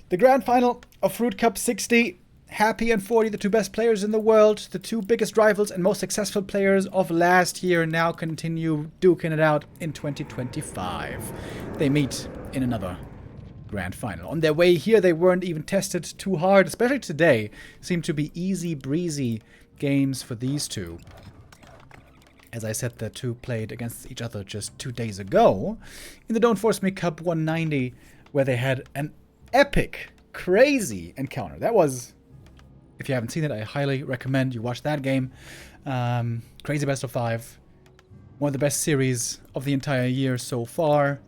The grand final of Fruit Cup 60. Happy and 40, the two best players in the world, the two biggest rivals and most successful players of last year, now continue duking it out in 2025. They meet in another grand final. On their way here, they weren't even tested too hard, especially today. Seemed to be easy breezy games for these two. As I said, the two played against each other just 2 days ago in the Don't Force Me Cup 190, where they had an epic, crazy encounter. That was, if you haven't seen it, I highly recommend you watch that game. Crazy best of 5. One of the best series of the entire year so far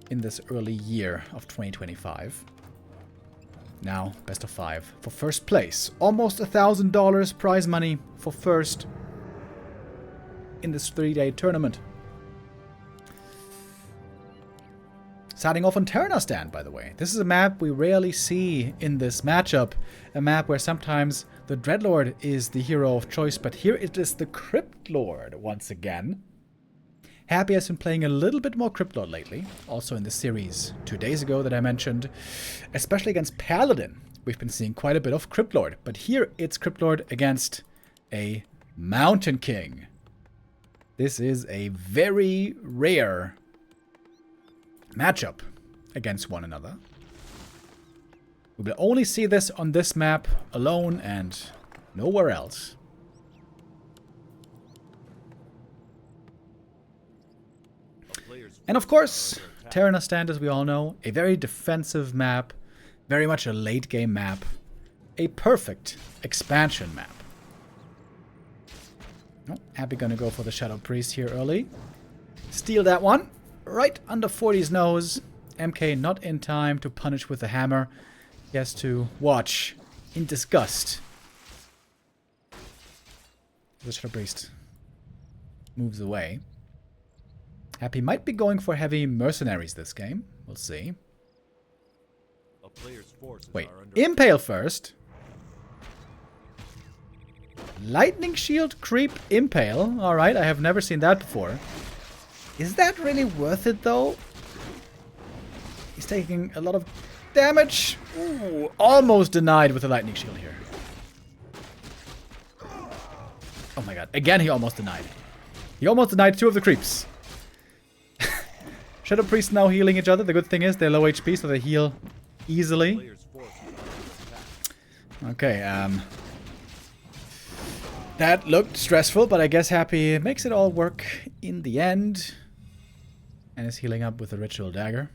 in this early year of 2025. Now, best of 5 for first place. Almost $1,000 prize money for first in this 3-day tournament. Starting off on Terenas Stand, by the way. This is a map we rarely see in this matchup. A map where sometimes the Dreadlord is the hero of choice, but here it is the Crypt Lord once again. Happy has been playing a little bit more Crypt Lord lately, also in the series 2 days ago that I mentioned. Especially against Paladin, we've been seeing quite a bit of Crypt Lord, but here it's Crypt Lord against a Mountain King. This is a very rare matchup against one another. We will only see this on this map alone and nowhere else. And of course, Terenas Stand, as we all know, a very defensive map, very much a late game map, a perfect expansion map. Oh, Happy gonna go for the Shadow Priest here early. Steal that one. Right under 40's nose. MK not in time to punish with the hammer. He has to watch in disgust. The Shadow Priest moves away. Happy might be going for heavy mercenaries this game. We'll see. Wait, Impale first. Lightning Shield, Creep, Impale. Alright, I have never seen that before. Is that really worth it, though? He's taking a lot of damage. Ooh, almost denied with the Lightning Shield here. Oh my god. Again, he almost denied. He almost denied 2 of the creeps. Shadow Priests now healing each other. The good thing is they're low HP, so they heal easily. Okay, that looked stressful, but I guess Happy makes it all work in the end. And is healing up with a Ritual Dagger.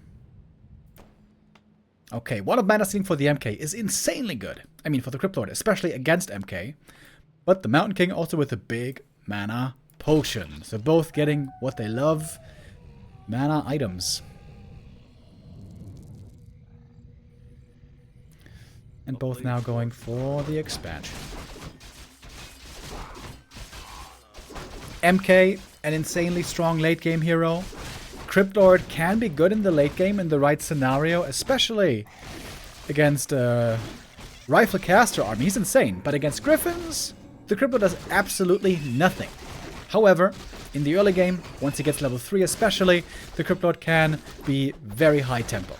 Okay, one of Mana Stealing for the MK is insanely good. I mean, for the Crypt Lord, especially against MK. But the Mountain King also with a big mana potion. So both getting what they love. Mana items. And both now going for the expansion. MK, an insanely strong late game hero. Crypt Lord can be good in the late game in the right scenario, especially against Rifle Caster army. He's insane, but against Gryphons, the Crypt Lord does absolutely nothing. However, in the early game, once he gets level 3 especially, the Crypt Lord can be very high tempo.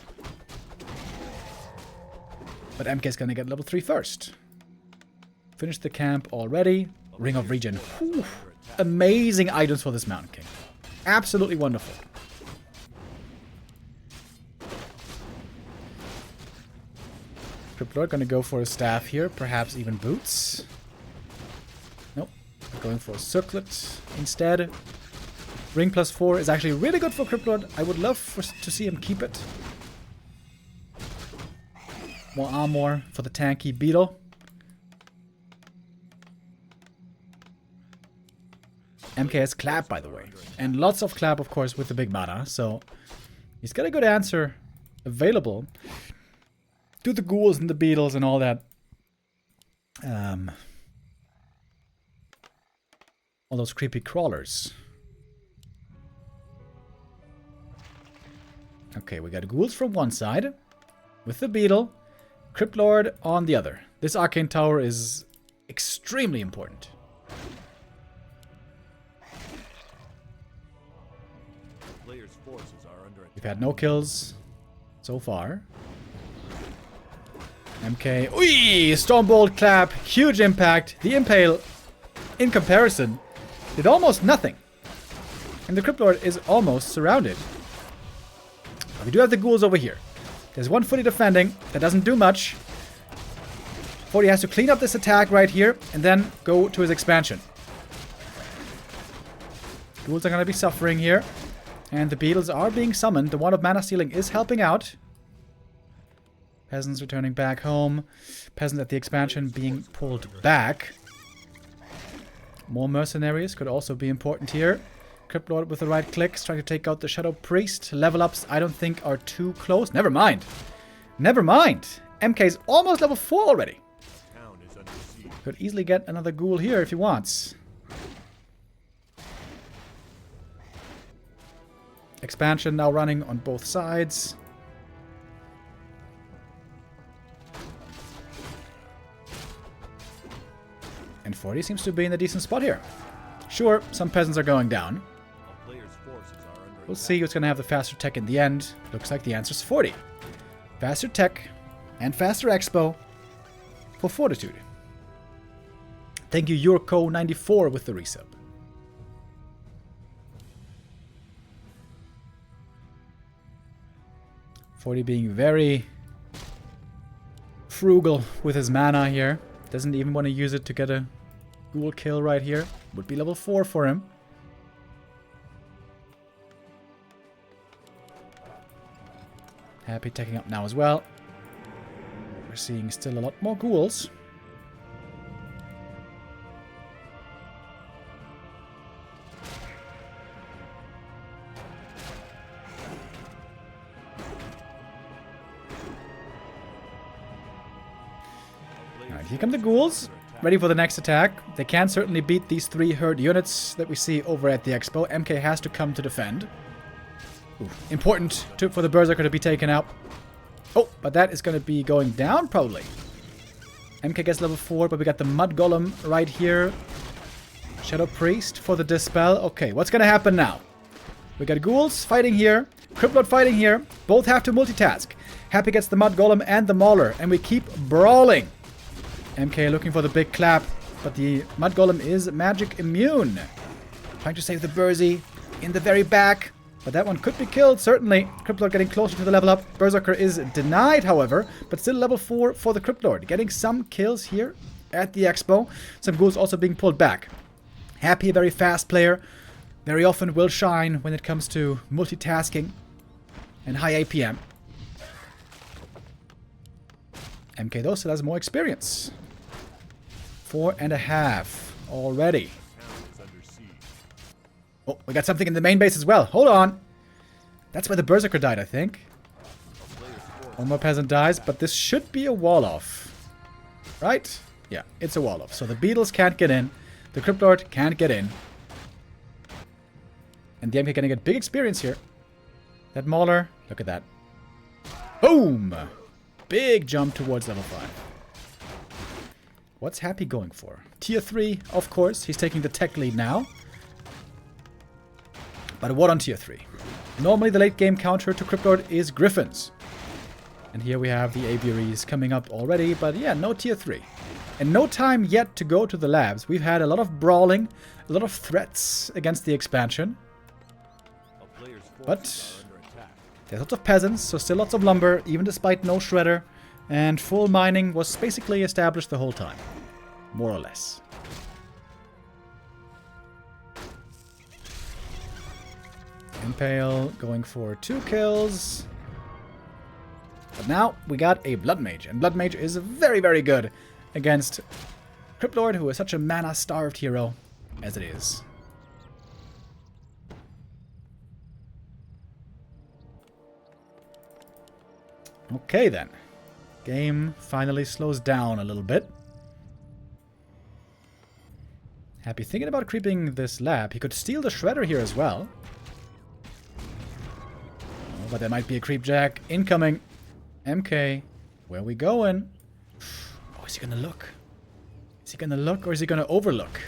But MK is gonna get level 3 first. Finish the camp already. Ring of Regen. Whew. Amazing items for this Mountain King. Absolutely wonderful. Crypt Lord gonna go for a staff here, perhaps even boots. Nope. Going for a circlet instead. Ring +4 is actually really good for Crypt Lord. I would love to see him keep it. More armor for the tanky beetle. MK has clap, by the way. And lots of clap, of course, with the big mana. So he's got a good answer available. Do the ghouls and the beetles and all that. All those creepy crawlers. Okay, we got ghouls from one side. With the beetle. Crypt Lord on the other. This arcane tower is extremely important. We've had no kills so far. MK. Ui! Stormbolt clap. Huge impact. The Impale, in comparison, did almost nothing. And the Crypt Lord is almost surrounded. But we do have the ghouls over here. There's one fully defending. That doesn't do much. 40 has to clean up this attack right here and then go to his expansion. Ghouls are going to be suffering here. And the beetles are being summoned. The Wand of Mana Stealing is helping out. Peasants returning back home. Peasants at the expansion being pulled back. More mercenaries could also be important here. Crypt Lord with the right clicks, trying to take out the Shadow Priest. Level ups, I don't think, are too close. Never mind. Never mind. MK's almost level 4 already. Could easily get another ghoul here if he wants. Expansion now running on both sides. And 40 seems to be in a decent spot here. Sure, some peasants are going down. We'll see who's going to have the faster tech in the end. Looks like the answer's 40. Faster tech and faster expo for Fortitude. Thank you, Yurko94 with the resub. Forty being very frugal with his mana here. Doesn't even want to use it to get a ghoul kill right here. Would be level 4 for him. Happy taking up now as well. We're seeing still a lot more ghouls. Alright, here come the ghouls. Ready for the next attack. They can certainly beat these 3 herd units that we see over at the expo. MK has to come to defend. Ooh, important for the Berserker to be taken out. Oh, but that is going to be going down, probably. MK gets level 4, but we got the Mud Golem right here. Shadow Priest for the Dispel. Okay, what's going to happen now? We got ghouls fighting here. Crypt Lord fighting here. Both have to multitask. Happy gets the Mud Golem and the Mauler, and we keep brawling. MK looking for the big clap, but the Mud Golem is magic immune. Trying to save the Burzy in the very back. But that one could be killed, certainly. Crypt Lord getting closer to the level up. Berserker is denied, however, but still level 4 for the Crypt Lord. Getting some kills here at the expo. Some ghouls also being pulled back. Happy, a very fast player. Very often will shine when it comes to multitasking and high APM. MK, though, still has more experience. 4.5 already. Oh, we got something in the main base as well. Hold on. That's where the Berserker died, I think. One more peasant dies, but this should be a wall-off. Right? Yeah, it's a wall-off. So the beetles can't get in. The Crypt Lord can't get in. And the MK gonna get big experience here. That Mauler, look at that. Boom! Big jump towards level 5. What's Happy going for? Tier 3, of course. He's taking the tech lead now. But what on tier 3? Normally the late game counter to Crypt Lord is Gryphons. And here we have the aviaries coming up already, but yeah, no tier 3. And no time yet to go to the labs. We've had a lot of brawling, a lot of threats against the expansion. But there's lots of peasants, so still lots of lumber, even despite no shredder. And full mining was basically established the whole time. More or less. Impale going for 2 kills. But now we got a Blood Mage. And Blood Mage is very, very good against Crypt Lord, who is such a mana-starved hero as it is. Okay then. Game finally slows down a little bit. Happy thinking about creeping this lab. He could steal the Shredder here as well. Oh, but there might be a Creepjack incoming. MK, where we going? Oh, is he gonna look? Is he gonna look or is he gonna overlook?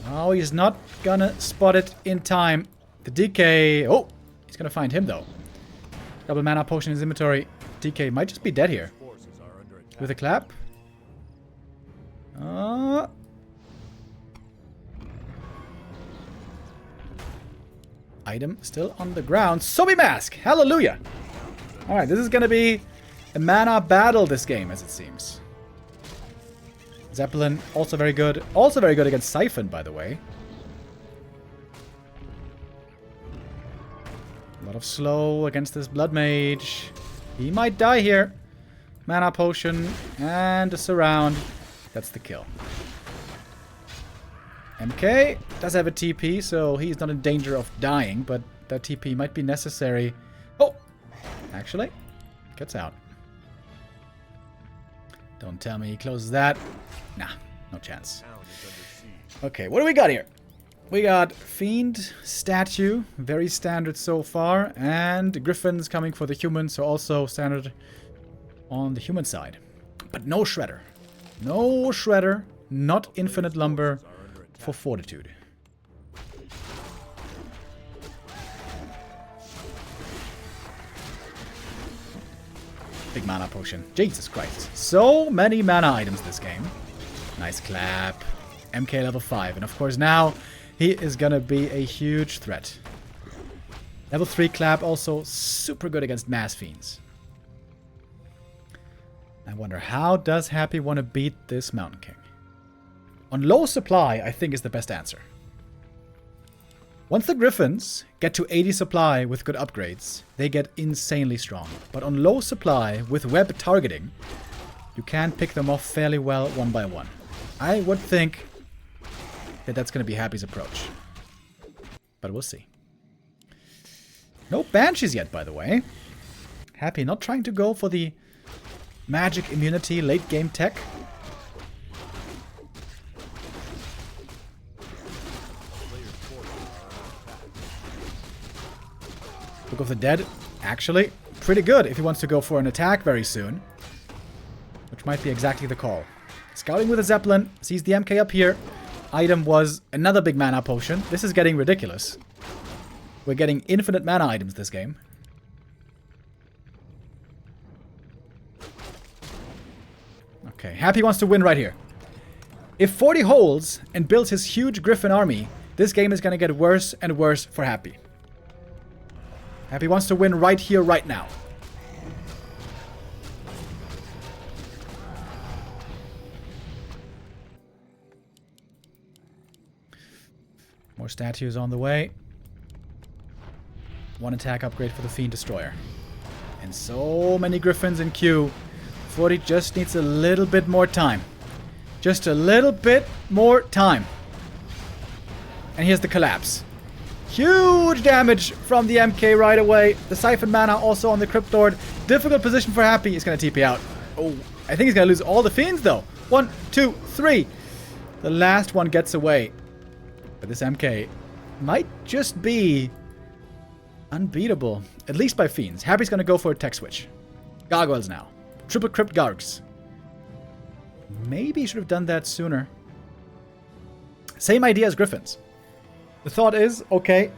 Oh, he's not gonna spot it in time. The DK... Oh, he's gonna find him though. Double mana potion in his inventory. DK might just be dead here. with a clap. Item still on the ground. Zombie Mask! Hallelujah! Alright, this is gonna be a mana battle this game, as it seems. Zeppelin, also very good. Also very good against Siphon, by the way. A lot of slow against this Blood Mage. He might die here. Mana Potion and a Surround. That's the kill. MK does have a TP, so he's not in danger of dying, but that TP might be necessary. Oh! Actually, gets out. Don't tell me he closes that. Nah, no chance. Okay, what do we got here? We got Fiend, Statue, very standard so far, and Gryphons coming for the humans, so also standard on the human side. But no Shredder. No Shredder, not Infinite Lumber for Fortitude. Big mana potion. Jesus Christ. So many mana items this game. Nice clap. MK level 5. And of course now he is gonna be a huge threat. Level 3 clap also super good against Mass Fiends. I wonder, how does Happy want to beat this Mountain King? On low supply, I think is the best answer. Once the Gryphons get to 80 supply with good upgrades, they get insanely strong. But on low supply, with web targeting, you can pick them off fairly well one by one. I would think that that's going to be Happy's approach. But we'll see. No Banshees yet, by the way. Happy not trying to go for the magic immunity late game tech. Book of the Dead, actually, pretty good if he wants to go for an attack very soon. Which might be exactly the call. Scouting with a Zeppelin, sees the MK up here. Item was another big mana potion. This is getting ridiculous. We're getting infinite mana items this game. Okay, Happy wants to win right here. If 40 holds and builds his huge Griffin army, this game is going to get worse and worse for Happy. Happy wants to win right here, right now. More statues on the way. One attack upgrade for the Fiend Destroyer. And so many Gryphons in queue. 40 just needs a little bit more time. Just a little bit more time. And here's the collapse. Huge damage from the MK right away. The Siphon mana also on the Crypt Lord. Difficult position for Happy. He's going to TP out. Oh, I think he's going to lose all the Fiends though. 1, 2, 3. The last one gets away. But this MK might just be unbeatable. At least by Fiends. Happy's going to go for a tech switch. Gargoyles now. Triple Crypt Gargs. Maybe he should have done that sooner. Same idea as Gryphons. The thought is, okay,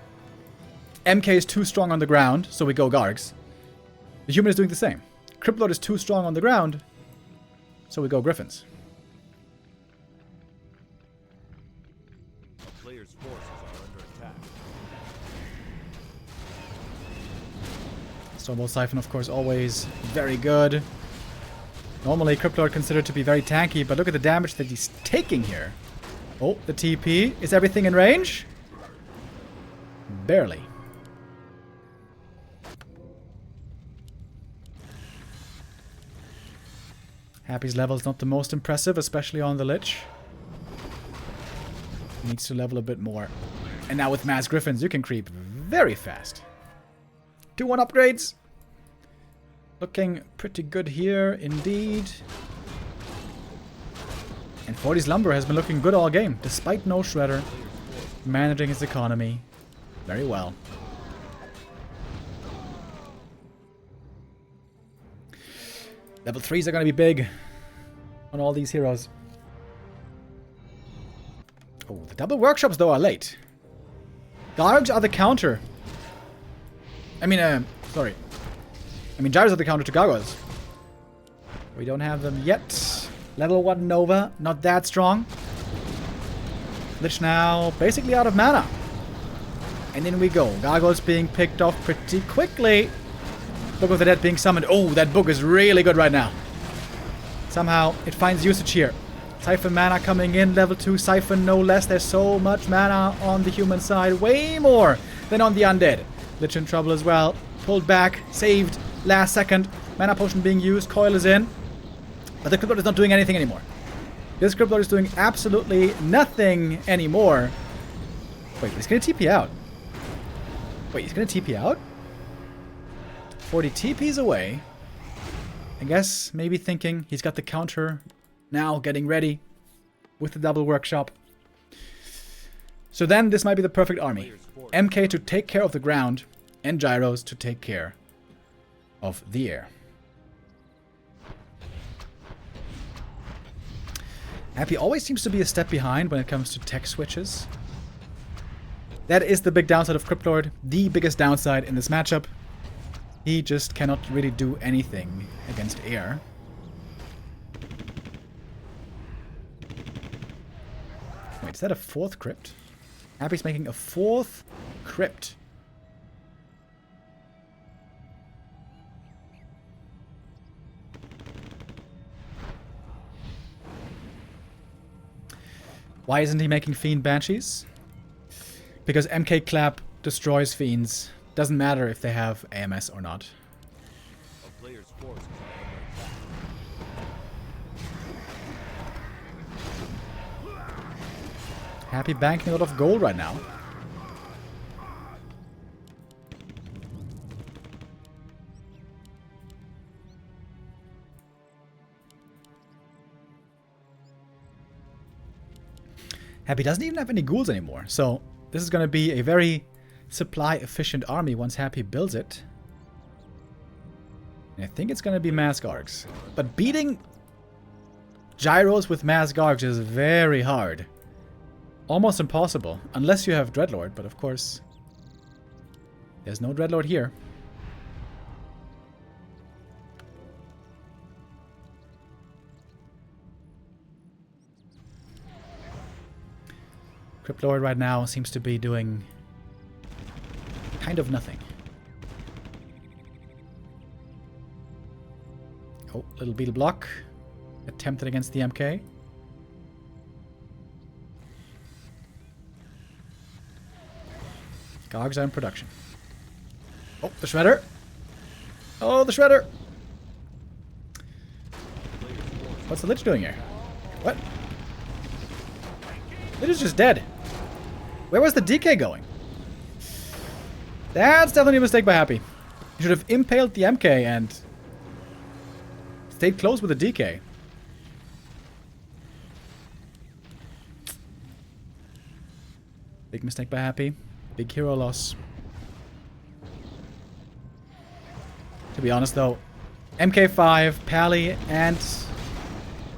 MK is too strong on the ground, so we go Gargs. The human is doing the same. Crypt Lord is too strong on the ground, so we go Gryphons. A player's forces are under attack. Stormbolt Siphon, of course, always very good. Normally, Crypt Lord considered to be very tanky, but look at the damage that he's taking here. Oh, the TP. Is everything in range? Barely. Happy's level is not the most impressive, especially on the Lich. Needs to level a bit more. And now with Mass Gryphons, you can creep very fast. 2-1 upgrades. Looking pretty good here, indeed. And 40's Lumber has been looking good all game, despite no Shredder. Managing his economy very well. Level 3s are going to be big on all these heroes. Oh, the double workshops, though, are late. Gargs are the counter. Sorry. Gyros are the counter to Gargoyles. We don't have them yet. Level 1 Nova, not that strong. Lich now basically out of mana. And in we go. Gargoyles being picked off pretty quickly. Book of the Dead being summoned. Oh, that book is really good right now. Somehow it finds usage here. Siphon mana coming in, level 2 Siphon no less. There's so much mana on the human side. Way more than on the undead. Lich in trouble as well. Pulled back, saved, last second. Mana potion being used, coil is in. But the Crypt Lord is not doing anything anymore. This Crypt Lord is doing absolutely nothing anymore. Wait, he's gonna TP out. Wait, he's gonna TP out? 40 TPs away. I guess maybe thinking he's got the counter now, getting ready with the double workshop. So then this might be the perfect army. MK to take care of the ground and Gyros to take care of the air. Happy always seems to be a step behind when it comes to tech switches. That is the big downside of Crypt Lord. The biggest downside in this matchup. He just cannot really do anything against air. Wait, is that a 4th Crypt? Happy's making a 4th Crypt. Why isn't he making Fiend Banshees? Because MK Clap destroys Fiends. Doesn't matter if they have AMS or not. A player's forces are under attack. Happy banking a lot of gold right now. Happy doesn't even have any ghouls anymore, so this is going to be a very supply-efficient army once Happy builds it. And I think it's going to be Mass Gargs. But beating Gyros with Mass Gargs is very hard. Almost impossible, unless you have Dreadlord, but of course, there's no Dreadlord here. Crypt Lord right now seems to be doing kind of nothing. Oh, little beetle block. Attempted against the MK. Gargs are in production. Oh, the Shredder. Oh, the Shredder. What's the Lich doing here? What? Lich is just dead. Where was the DK going? That's definitely a mistake by Happy. He should have impaled the MK and stayed close with the DK. Big mistake by Happy. Big hero loss. To be honest though, MK5, Pally, and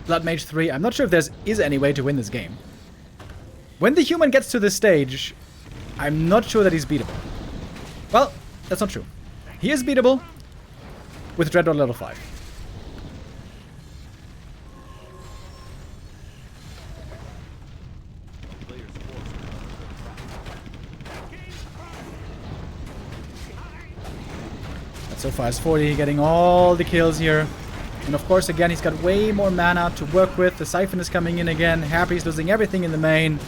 Blood Mage 3, I'm not sure if there is any way to win this game. When the human gets to this stage, I'm not sure that he's beatable. Well, that's not true. He is beatable with Dreadlord level 5. But so far as 40, getting all the kills here. And of course, again, he's got way more mana to work with. The Siphon is coming in again. Happy's losing everything in the main.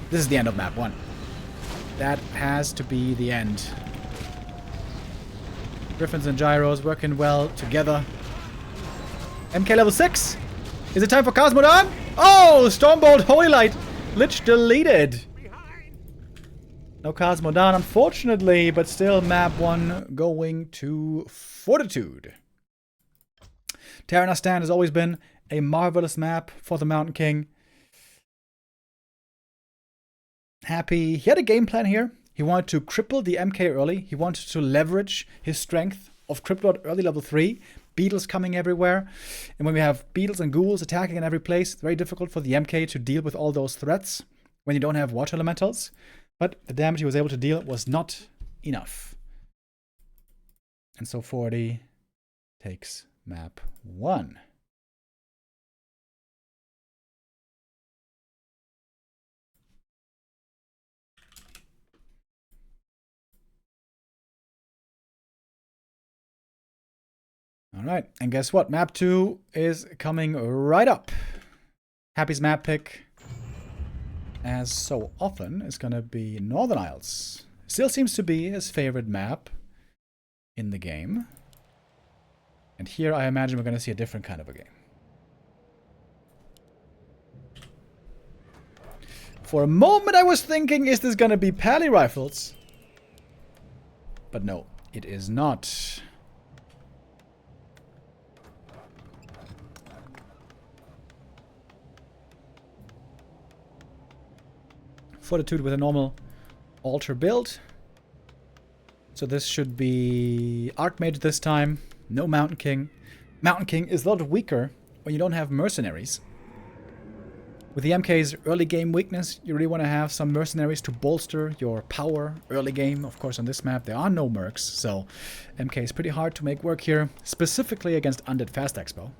This is the end of map 1. That has to be the end. Gryphons and Gyros working well together. MK level 6. Is it time for Cosmodon? Oh, Stormbolt, Holy Light. Lich deleted. No Cosmodon, unfortunately, but still map 1 going to Fortitude. Terenas Stand has always been a marvelous map for the Mountain King. Happy. He had a game plan here. He wanted to cripple the MK early. He wanted to leverage his strength of Crypt Lord early level 3. Beetles coming everywhere. And when we have beetles and ghouls attacking in every place, it's very difficult for the MK to deal with all those threats when you don't have water elementals. But the damage he was able to deal was not enough. And so 40 takes Map 1. Alright, and guess what? Map 2 is coming right up. Happy's map pick, as so often, is going to be Northern Isles. Still seems to be his favorite map in the game. And here I imagine we're going to see a different kind of a game. For a moment I was thinking, is this going to be pally rifles? But no, it is not. Fortitude with a normal altar build. So this should be Archmage this time. No Mountain King. Mountain King is a lot weaker when you don't have mercenaries. With the MK's early game weakness, you really want to have some mercenaries to bolster your power early game. Of course, on this map, there are no mercs, so MK is pretty hard to make work here, specifically against Undead Fast Expo.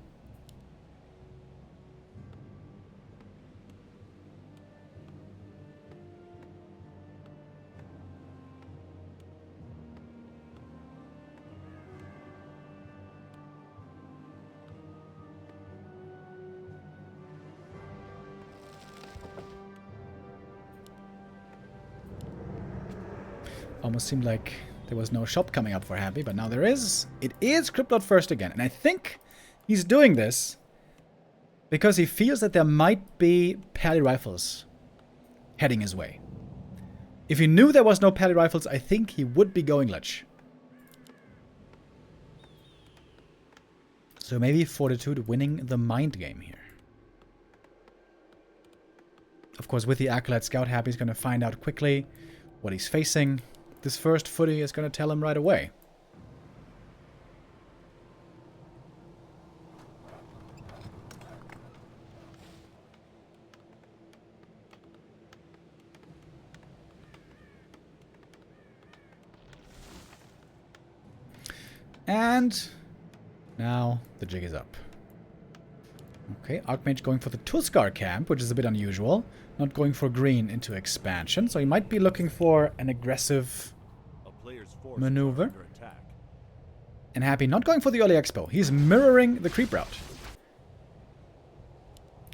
Almost seemed like there was no shop coming up for Happy, but now there is. It is Crypt first again, and I think he's doing this because he feels that there might be pally rifles heading his way. If he knew there was no pally rifles, I think he would be going Lich. So maybe Fortitude winning the mind game here. Of course, with the Acolyte Scout, Happy's going to find out quickly what he's facing. This first footy is going to tell him right away. And now the jig is up. Okay, Archmage going for the Tulskar camp, which is a bit unusual. Not going for green into expansion, so he might be looking for an aggressive maneuver. And Happy not going for the early expo. He's mirroring the creep route.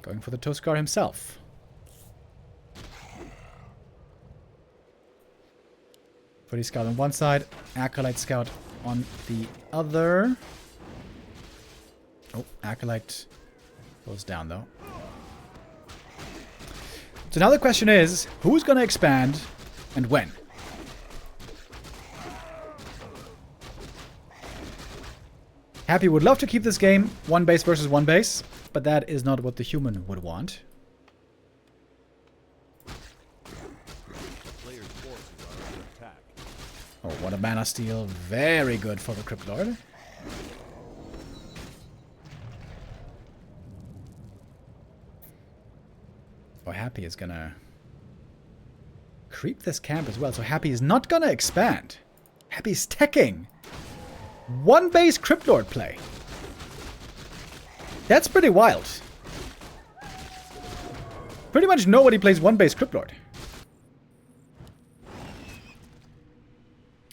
Going for the Tulskar himself. Footy Scout on one side, Acolyte Scout on the other. Oh, Acolyte goes down though. So now the question is, who's going to expand and when? Happy would love to keep this game one base versus one base, but that is not what the human would want. Oh, what a mana steal. Very good for the Crypt Lord. Oh, Happy is gonna creep this camp as well. So Happy is not gonna expand. Happy's teching. One base Crypt Lord play. That's pretty wild. Pretty much nobody plays one base Crypt Lord.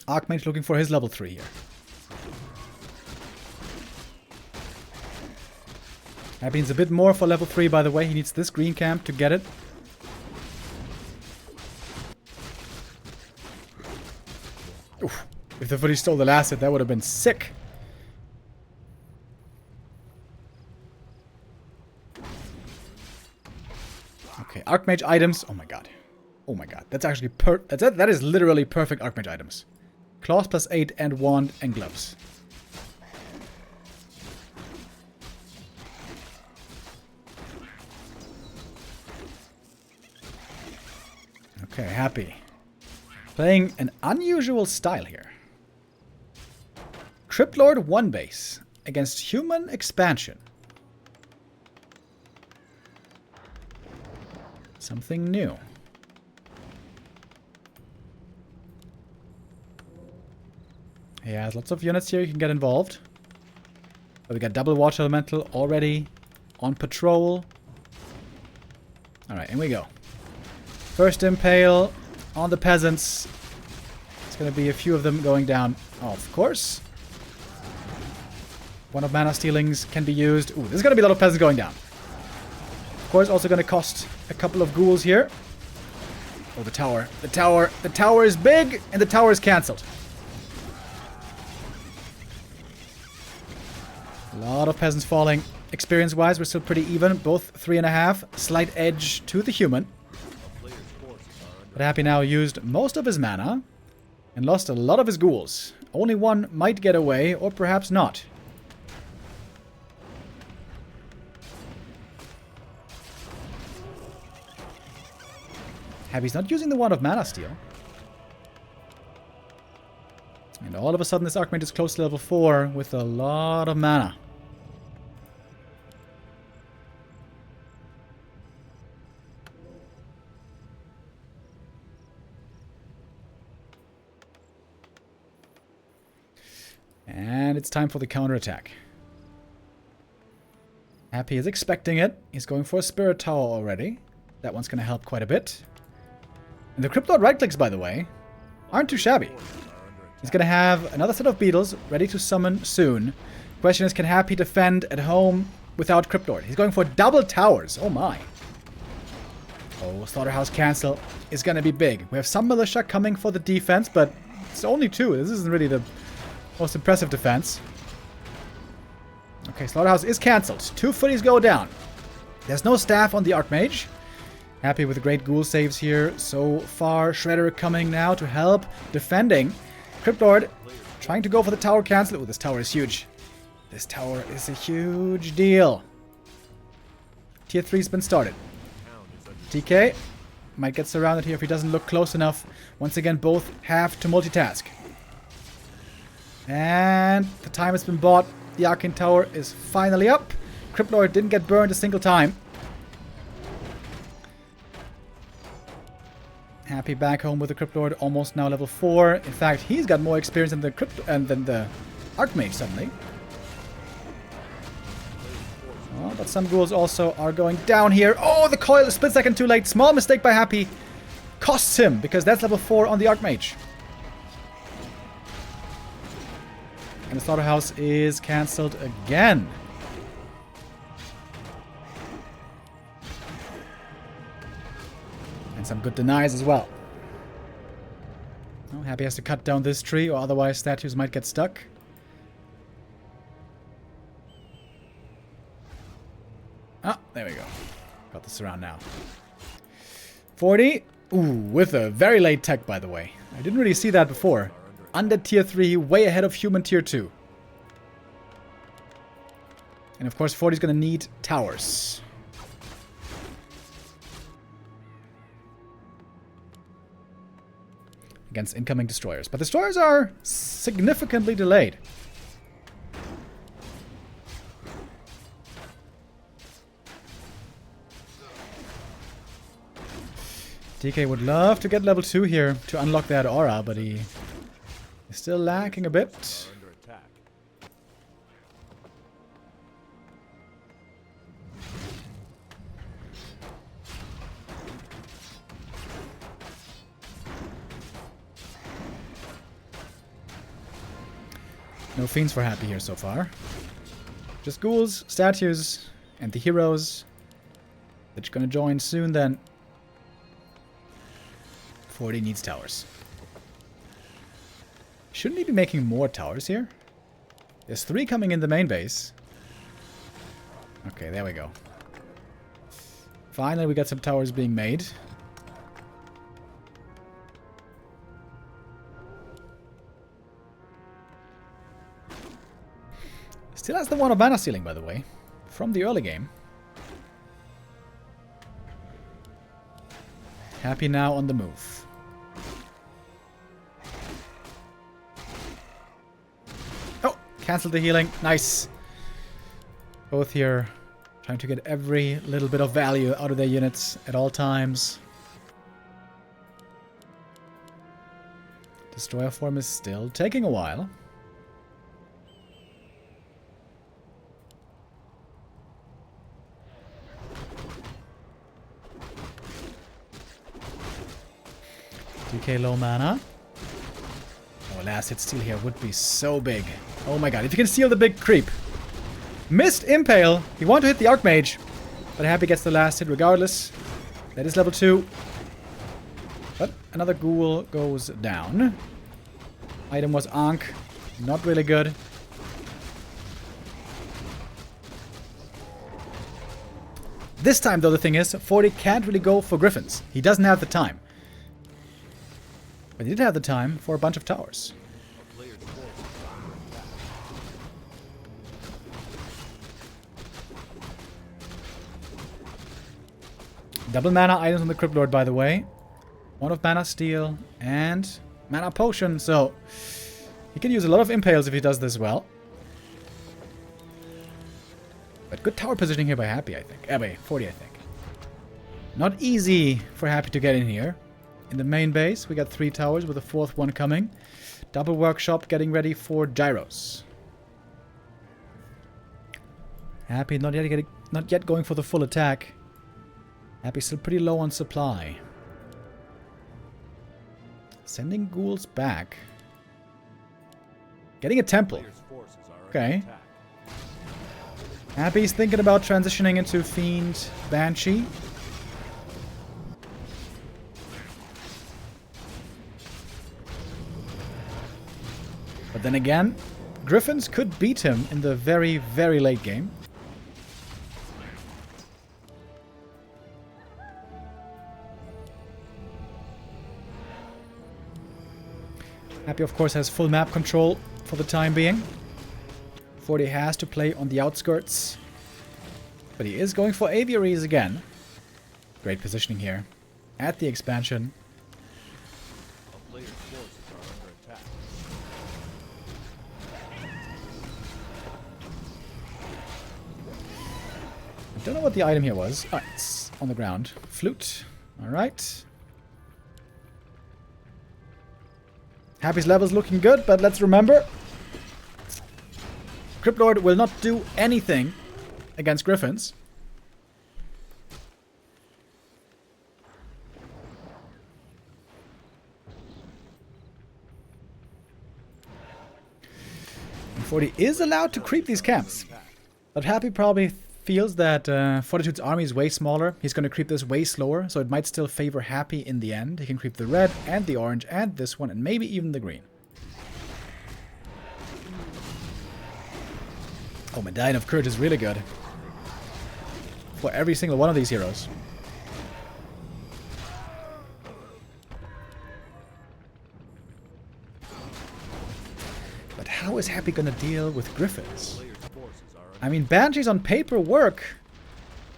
Archmage looking for his level 3 here. That means a bit more for level 3, by the way. He needs this green camp to get it. Oof. If the footy stole the last hit, that would have been sick. Okay, Archmage items. Oh my god. Oh my god. That's actually that is literally perfect Archmage items. Claws +8 and wand and gloves. Okay, Happy. Playing an unusual style here. Crypt Lord 1 base against human expansion. Something new. He has lots of units here you can get involved. But we got double water elemental already on patrol. Alright, in we go. First impale on the peasants. It's going to be a few of them going down. Oh, of course. One of mana stealings can be used. Ooh, there's going to be a lot of peasants going down. Of course, also going to cost a couple of ghouls here. Oh, the tower. The tower. The tower is big, and the tower is cancelled. A lot of peasants falling. Experience-wise, we're still pretty even. Both 3.5. Slight edge to the human. But Happy now used most of his mana and lost a lot of his ghouls. Only one might get away, or perhaps not. Happy's not using the Wand of Mana Steal. And all of a sudden this Archmage is close to level 4 with a lot of mana. And it's time for the counterattack. Happy is expecting it. He's going for a Spirit Tower already. That one's going to help quite a bit. And the Crypt Lord right-clicks, by the way, aren't too shabby. He's going to have another set of beetles ready to summon soon. Question is, can Happy defend at home without Crypt Lord? He's going for double towers. Oh my. Oh, Slaughterhouse cancel is going to be big. We have some militia coming for the defense, but it's only 2. This isn't really the most impressive defense. Okay, Slaughterhouse is cancelled. 2 footies go down. There's no staff on the Archmage. Happy with the great ghoul saves here so far. Shredder coming now to help defending. Crypt Lord trying to go for the tower cancel. Oh, this tower is huge. This tower is a huge deal. Tier 3's been started. TK might get surrounded here if he doesn't look close enough. Once again, both have to multitask. And the time has been bought. The Arcane Tower is finally up. Crypt Lord didn't get burned a single time. Happy back home with the Crypt Lord, almost now level 4. In fact, he's got more experience than the than the Archmage suddenly. Oh, but some ghouls also are going down here. Oh, the coil is split second too late. Small mistake by Happy. Costs him, because that's level 4 on the Archmage. And the Slaughterhouse is cancelled again. And some good denies as well. Oh, Happy has to cut down this tree, or otherwise statues might get stuck. Ah, there we go. Got the surround now. 40. Ooh, with a very late tech, by the way. I didn't really see that before. Under tier 3, way ahead of human tier 2. And of course, 40 is going to need towers. Against incoming destroyers. But destroyers are significantly delayed. DK would love to get level 2 here to unlock that aura, but he is still lacking a bit. No fiends for Happy here so far. Just ghouls, statues, and the heroes that you're gonna join soon then. 40 needs towers. Shouldn't he be making more towers here? There's 3 coming in the main base. Okay, there we go. Finally, we got some towers being made. Still has the Wand of Mana Stealing, by the way, from the early game. Happy now on the move. Oh, cancelled the healing. Nice. Both here trying to get every little bit of value out of their units at all times. Destroyer form is still taking a while. DK low mana. Oh, last hit steal here would be so big. Oh my god, if you can steal the big creep. Missed Impale. He wanted to hit the Archmage. But Happy gets the last hit regardless. That is level 2. But another ghoul goes down. Item was Ankh. Not really good. This time, though, the thing is, 40 can't really go for Gryphons. He doesn't have the time. But he did have the time for a bunch of towers. Double mana items on the Crypt Lord, by the way. One of mana steal and mana potion, so he can use a lot of impales if he does this well. But good tower positioning here by Happy, I think. Wait, 40, I think. Not easy for Happy to get in here. In the main base, we got 3 towers with a 4th one coming. Double workshop getting ready for gyros. Happy not yet going for the full attack. Happy still pretty low on supply. Sending ghouls back. Getting a temple. Okay. Happy's thinking about transitioning into Fiend Banshee. But then again, Gryphons could beat him in the very, very late game. Happy, of course, has full map control for the time being. 40 has to play on the outskirts. But he is going for aviaries again. Great positioning here. At the expansion. I don't know what the item here was. Ah, it's on the ground. Flute. Alright. Happy's level's looking good, but let's remember, Crypt Lord will not do anything against Gryphons. And 40 is allowed to creep these camps, but Happy probably feels that Fortitude's army is way smaller. He's going to creep this way slower, so it might still favor Happy in the end. He can creep the red and the orange and this one and maybe even the green. Oh, Medallion of Courage is really good for every single one of these heroes. But how is Happy going to deal with Gryphons? I mean, Banshees on paper work,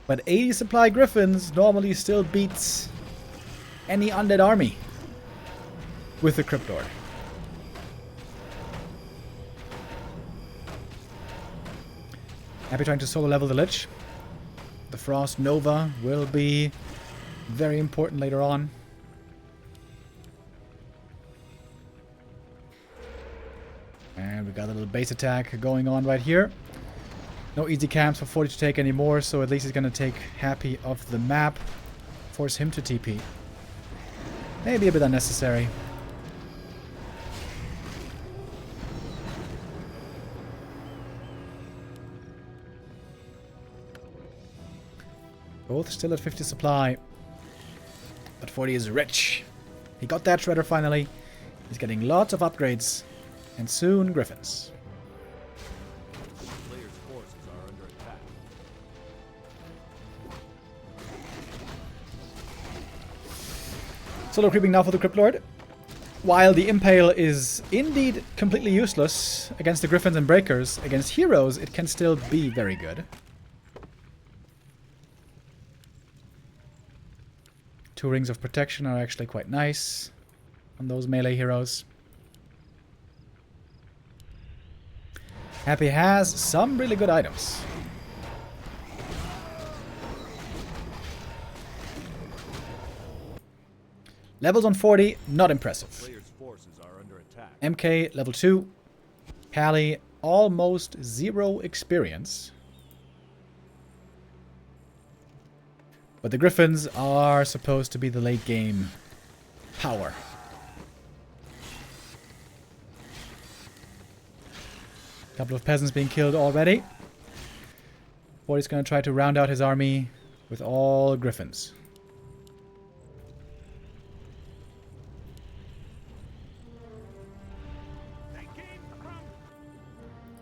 but 80 supply Gryphons normally still beats any undead army with the Crypt Lord. Happy trying to solo level the Lich. The Frost Nova will be very important later on. And we got a little base attack going on right here. No easy camps for 40 to take anymore, so at least he's going to take Happy off the map. Force him to TP. Maybe a bit unnecessary. Both still at 50 supply. But 40 is rich. He got that Shredder finally. He's getting lots of upgrades. And soon, Gryphons. Solo creeping now for the Crypt Lord. While the Impale is indeed completely useless against the Gryphons and Breakers, against heroes it can still be very good. 2 Rings of Protection are actually quite nice on those melee heroes. Happy has some really good items. Levels on 40, not impressive. MK, level 2. Pally, almost 0 experience. But the Gryphons are supposed to be the late game power. Couple of peasants being killed already. 40's going to try to round out his army with all Gryphons.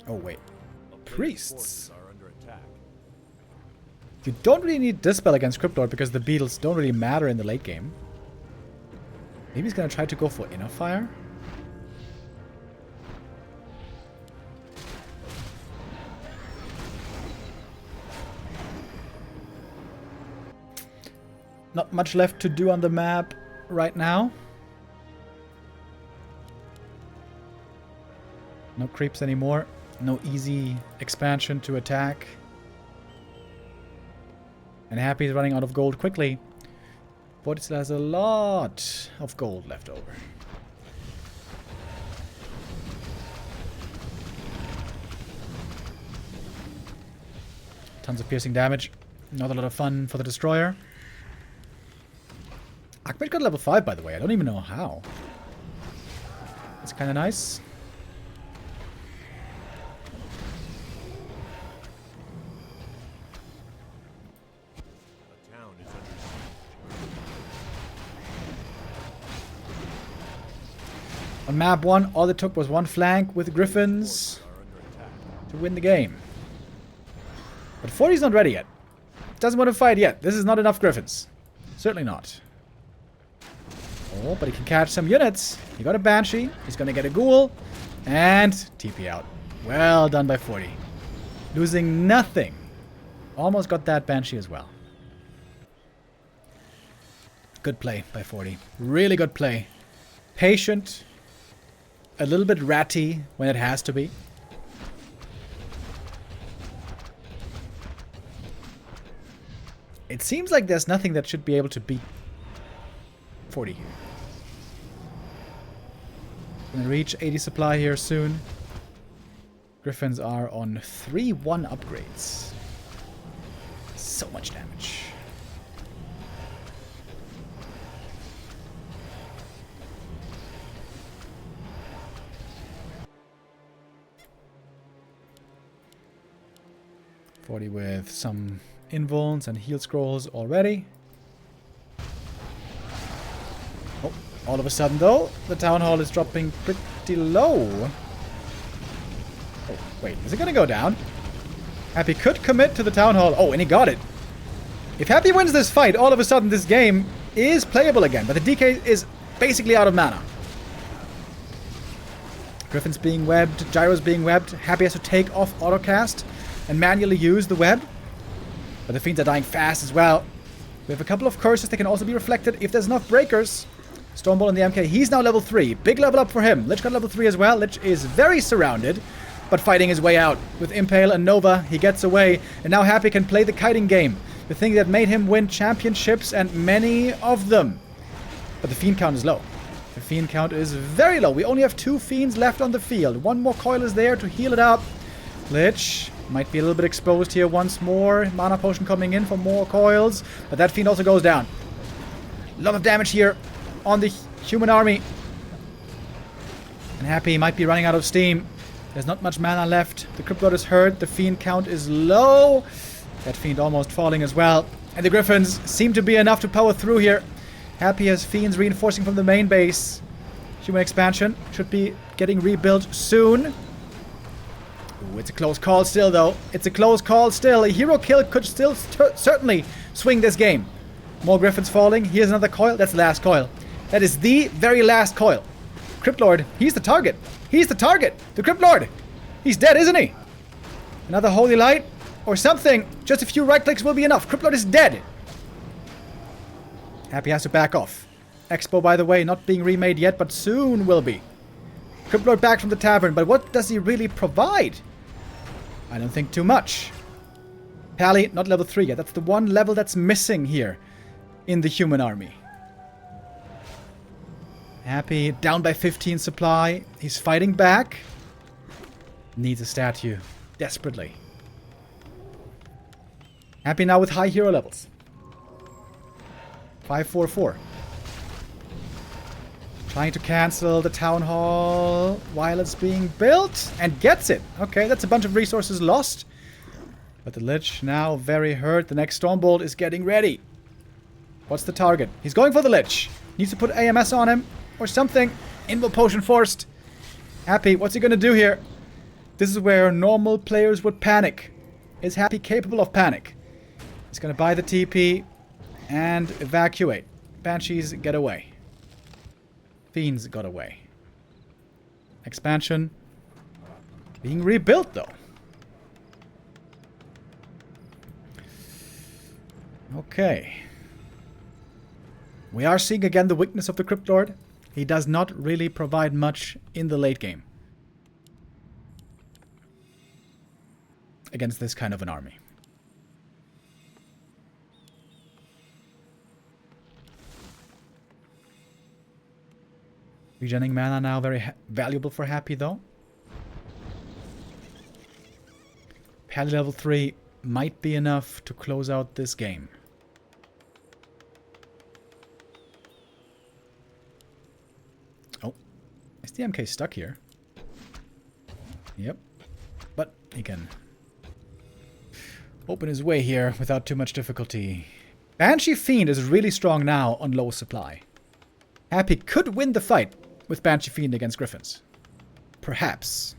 Oh, wait. Priests. Are under attack. You don't really need Dispel against Crypt Lord because the beetles don't really matter in the late game. Maybe he's going to try to go for Inner Fire. Not much left to do on the map right now. No creeps anymore. No easy expansion to attack. And Happy is running out of gold quickly. But still has a lot of gold left over. Tons of piercing damage. Not a lot of fun for the destroyer. Ahmed got level 5, by the way. I don't even know how. It's kind of nice. The town is under siege. On map 1, all it took was one flank with Gryphons Are under attack. to win the game. But 40's not ready yet. Doesn't want to fight yet. This is not enough Gryphons. Certainly not. Oh, but he can catch some units. He got a Banshee. He's going to get a Ghoul. And TP out. Well done by 40. Losing nothing. Almost got that Banshee as well. Good play by 40. Really good play. Patient. A little bit ratty when it has to be. It seems like there's nothing that should be able to beat 40 here. Gonna reach 80 supply here soon. Gryphons are on 3-1 upgrades. So much damage. .40 with some invulns and heal scrolls already. Oh, all of a sudden though, the town hall is dropping pretty low. Oh, wait, is it gonna go down? Happy could commit to the town hall. Oh, and he got it. If Happy wins this fight, all of a sudden this game is playable again, but the DK is basically out of mana. Gryphons being webbed, Gyro's being webbed. Happy has to take off autocast and manually use the web. But the Fiends are dying fast as well. We have a couple of curses that can also be reflected if there's enough breakers. Stormbolt in the MK. He's now level 3. Big level up for him. Lich got level 3 as well. Lich is very surrounded, but fighting his way out. With Impale and Nova, he gets away. And now Happy can play the kiting game. The thing that made him win championships, and many of them. But the Fiend count is low. The Fiend count is very low. We only have 2 Fiends left on the field. One more coil is there to heal it up. Lich might be a little bit exposed here once more. Mana potion coming in for more coils. But that Fiend also goes down. A lot of damage here on the human army. And Happy might be running out of steam. There's not much mana left. The Crypt Lord is hurt. The Fiend count is low. That Fiend almost falling as well. And the Gryphons seem to be enough to power through here. Happy has Fiends reinforcing from the main base. Human expansion should be getting rebuilt soon. Ooh, it's a close call still, though. It's a close call still. A hero kill could still certainly swing this game. More Gryphons falling. Here's another coil. That's the last coil. That is the very last coil. Crypt Lord, he's the target. He's the target. The Crypt Lord. He's dead, isn't he? Another Holy Light or something. Just a few right clicks will be enough. Crypt Lord is dead. Happy has to back off. Expo, by the way, not being remade yet, but soon will be. Crypt Lord back from the tavern, but what does he really provide? I don't think too much. Pally, not level 3 yet. That's the one level that's missing here in the human army. Happy, down by 15 supply. He's fighting back. Needs a statue. Desperately. Happy now with high hero levels. 544. Trying to cancel the town hall while it's being built. And gets it. Okay, that's a bunch of resources lost. But the Lich now very hurt. The next Stormbolt is getting ready. What's the target? He's going for the Lich. Needs to put AMS on him. Or something. Invul Potion forced. Happy, what's he gonna do here? This is where normal players would panic. Is Happy capable of panic? He's gonna buy the TP and evacuate. Banshees, get away. Fiends got away. Expansion. Being rebuilt, though. Okay. We are seeing again the weakness of the Crypt Lord. He does not really provide much in the late game against this kind of an army. Regening mana now very valuable for Happy, though. Pally level 3 might be enough to close out this game. Oh, is the MK stuck here? Yep. But he can open his way here without too much difficulty. Banshee Fiend is really strong now on low supply. Happy could win the fight with Banshee Fiend against Gryphons. Perhaps.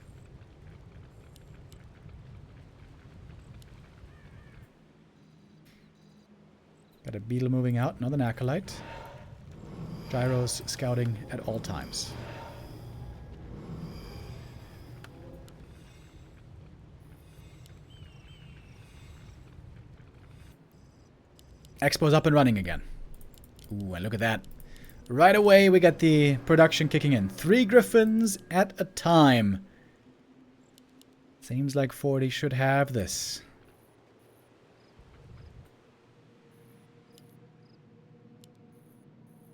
Got a Beetle moving out, not an Acolyte. Gyros scouting at all times. Expo's up and running again. Ooh, and look at that. Right away, we get the production kicking in. 3 Gryphons at a time. Seems like 40 should have this.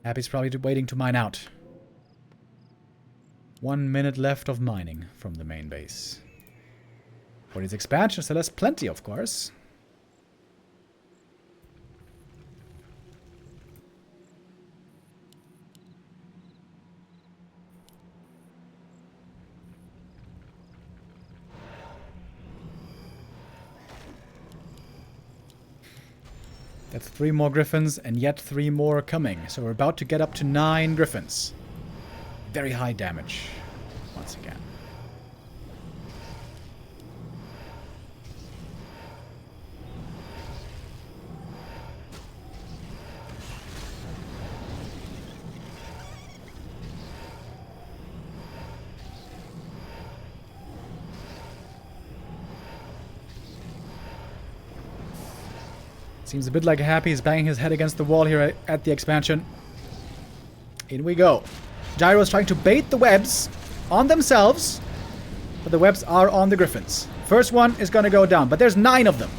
Happy's probably waiting to mine out. 1 minute left of mining from the main base. 40's expansion still has plenty, of course. That's 3 more Gryphons, and yet 3 more coming. So we're about to get up to 9 Gryphons. Very high damage, once again. Seems a bit like Happy is banging his head against the wall here at the expansion. In we go. Gyro's trying to bait the webs on themselves, but the webs are on the Gryphons. First one is going to go down, but there's 9 of them.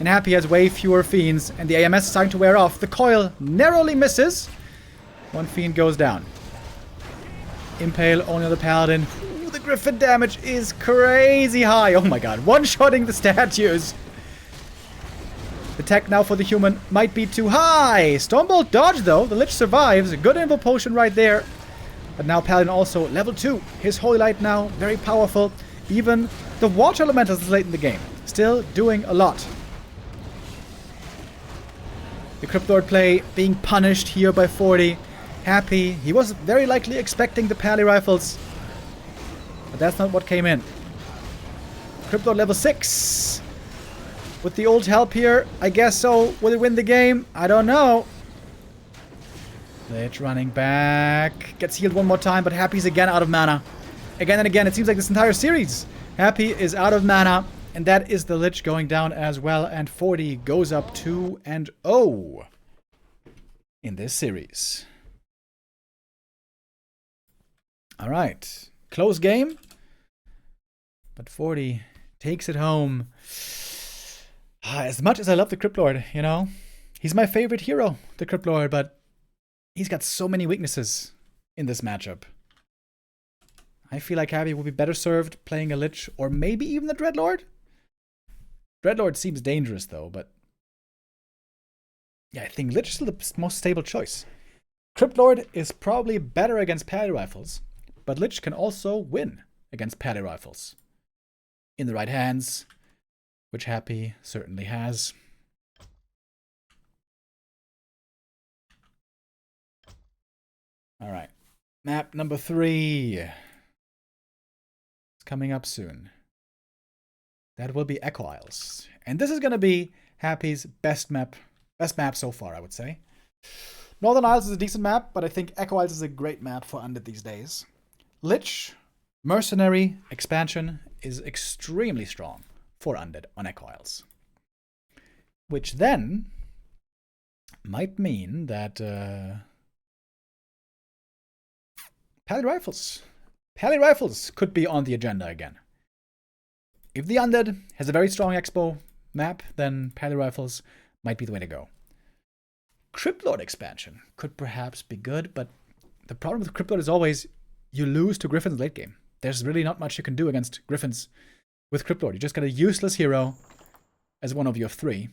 And Happy has way fewer Fiends, and the AMS is starting to wear off. The coil narrowly misses. 1 Fiend goes down. Impale only on the Paladin. Ooh, the Gryphon damage is crazy high. Oh my god, one-shotting the statues. The tech now for the human might be too high. Stormbolt dodge, though. The Lich survives. A good Invul Potion right there. But now Paladin also level 2. His Holy Light now very powerful. Even the Water Elementals is late in the game. Still doing a lot. The Crypt Lord play being punished here by 40. Happy. He was very likely expecting the Pally Rifles. But that's not what came in. Crypt Lord level 6. With the old help here, I guess so. Will it win the game? I don't know. Lich running back. Gets healed one more time, but Happy's again out of mana. Again and again, it seems like this entire series. Happy is out of mana, and that is the Lich going down as well. And 40 goes up 2-0 in this series. Alright. Close game. But 40 takes it home. As much as I love the Crypt Lord, you know, he's my favorite hero, the Crypt Lord, but he's got so many weaknesses in this matchup. I feel like Happy will be better served playing a Lich, or maybe even the Dreadlord. Dreadlord seems dangerous, though, but yeah, I think Lich is still the most stable choice. Crypt Lord is probably better against Pally Rifles, but Lich can also win against Pally Rifles. In the right hands, which Happy certainly has. Alright. Map number 3. It's coming up soon. That will be Echo Isles. And this is going to be Happy's best map so far, I would say. Northern Isles is a decent map, but I think Echo Isles is a great map for Undead these days. Lich, Mercenary, Expansion is extremely strong for Undead on Echo Isles. Which then might mean that Pally Rifles could be on the agenda again. If the Undead has a very strong Expo map, then Pally Rifles might be the way to go. Crypt Lord expansion could perhaps be good, but the problem with Crypt Lord is always you lose to Gryphons late game. There's really not much you can do against Gryphons with Crypt Lord. You just got a useless hero as one of your 3.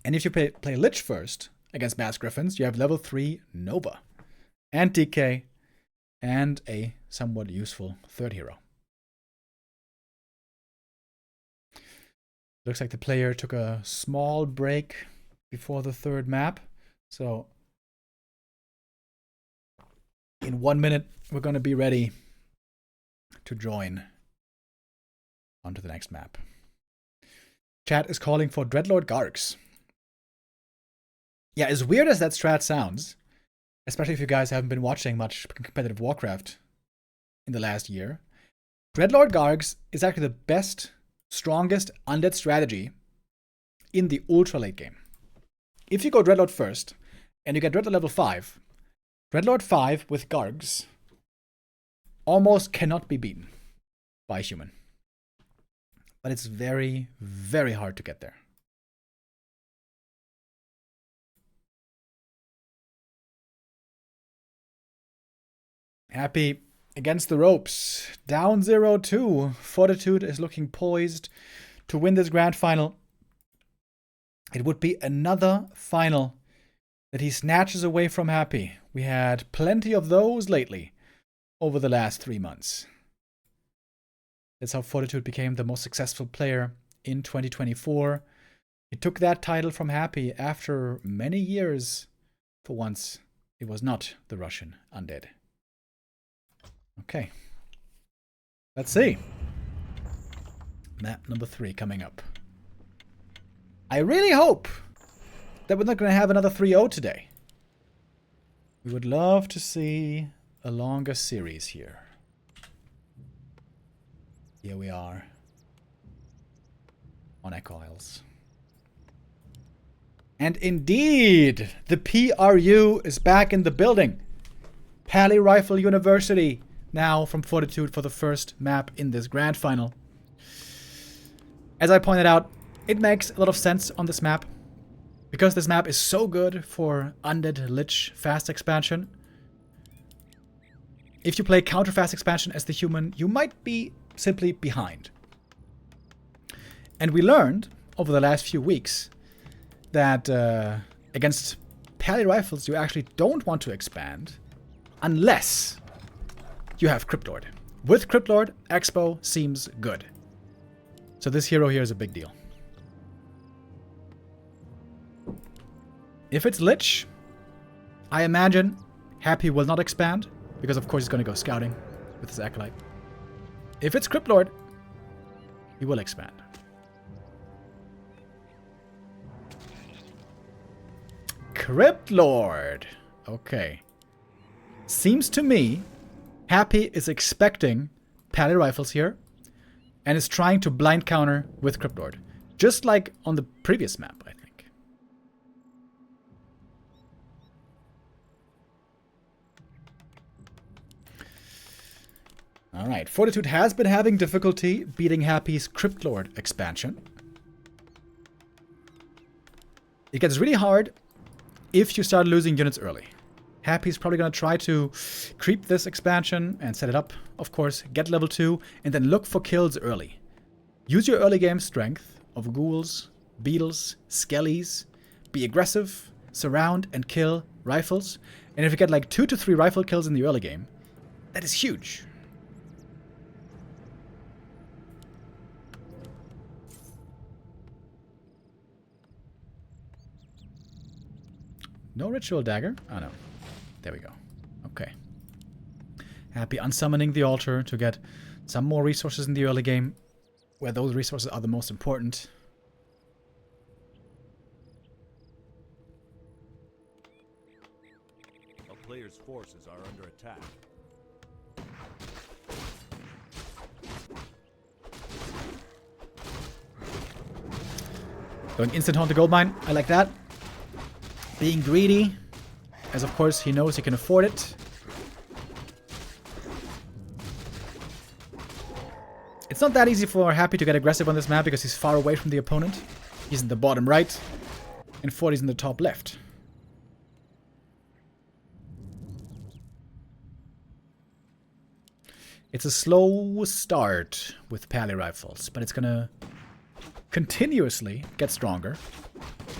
And if you play Lich first against Mass Gryphons, you have level 3 Nova and DK and a somewhat useful 3rd hero. Looks like the player took a small break before the 3rd map. So in 1 minute, we're going to be ready to join onto the next map. Chat is calling for Dreadlord Gargs. Yeah, as weird as that strat sounds, especially if you guys haven't been watching much competitive Warcraft in the last year, Dreadlord Gargs is actually the best, strongest Undead strategy in the ultra late game. If you go Dreadlord first, and you get Dreadlord level 5, Dreadlord 5 with Gargs almost cannot be beaten by a human. But it's very, very hard to get there. Happy against the ropes. Down 0-2. Fortitude is looking poised to win this grand final. It would be another final that he snatches away from Happy. We had plenty of those lately over the last 3 months. That's how Fortitude became the most successful player in 2024. He took that title from Happy after many years. For once, it was not the Russian Undead. Okay. Let's see. Map number 3 coming up. I really hope that we're not going to have another 3-0 today. We would love to see a longer series here. Here we are on Echo Isles. And indeed, the PRU is back in the building. Pally Rifle University now from Fortitude for the first map in this grand final. As I pointed out, it makes a lot of sense on this map. Because this map is so good for Undead Lich fast expansion. If you play counter fast expansion as the human, you might be simply behind. And we learned over the last few weeks that against Pally Rifles, you actually don't want to expand unless you have Crypt Lord. With Crypt Lord, Expo seems good. So this hero here is a big deal. If it's Lich, I imagine Happy will not expand, because of course he's going to go scouting with his Acolyte. If it's Crypt Lord, he will expand. Crypt Lord. Okay. Seems to me Happy is expecting Pally Rifles here and is trying to blind counter with Crypt Lord. Just like on the previous map, I think. Alright, Fortitude has been having difficulty beating Happy's Crypt Lord expansion. It gets really hard if you start losing units early. Happy's probably going to try to creep this expansion and set it up, of course, get level 2, and then look for kills early. Use your early game strength of ghouls, beetles, skellies, be aggressive, surround and kill rifles. And if you get like 2 to 3 rifle kills in the early game, that is huge. No ritual dagger? Oh no. There we go. Okay. Happy unsummoning the altar to get some more resources in the early game, where those resources are the most important. A player's forces are under attack. Going instant haunt the gold mine. I like that. Being greedy, as of course he knows he can afford it. It's not that easy for Happy to get aggressive on this map because he's far away from the opponent. He's in the bottom right, and 40's in the top left. It's a slow start with pally rifles, but it's gonna continuously get stronger,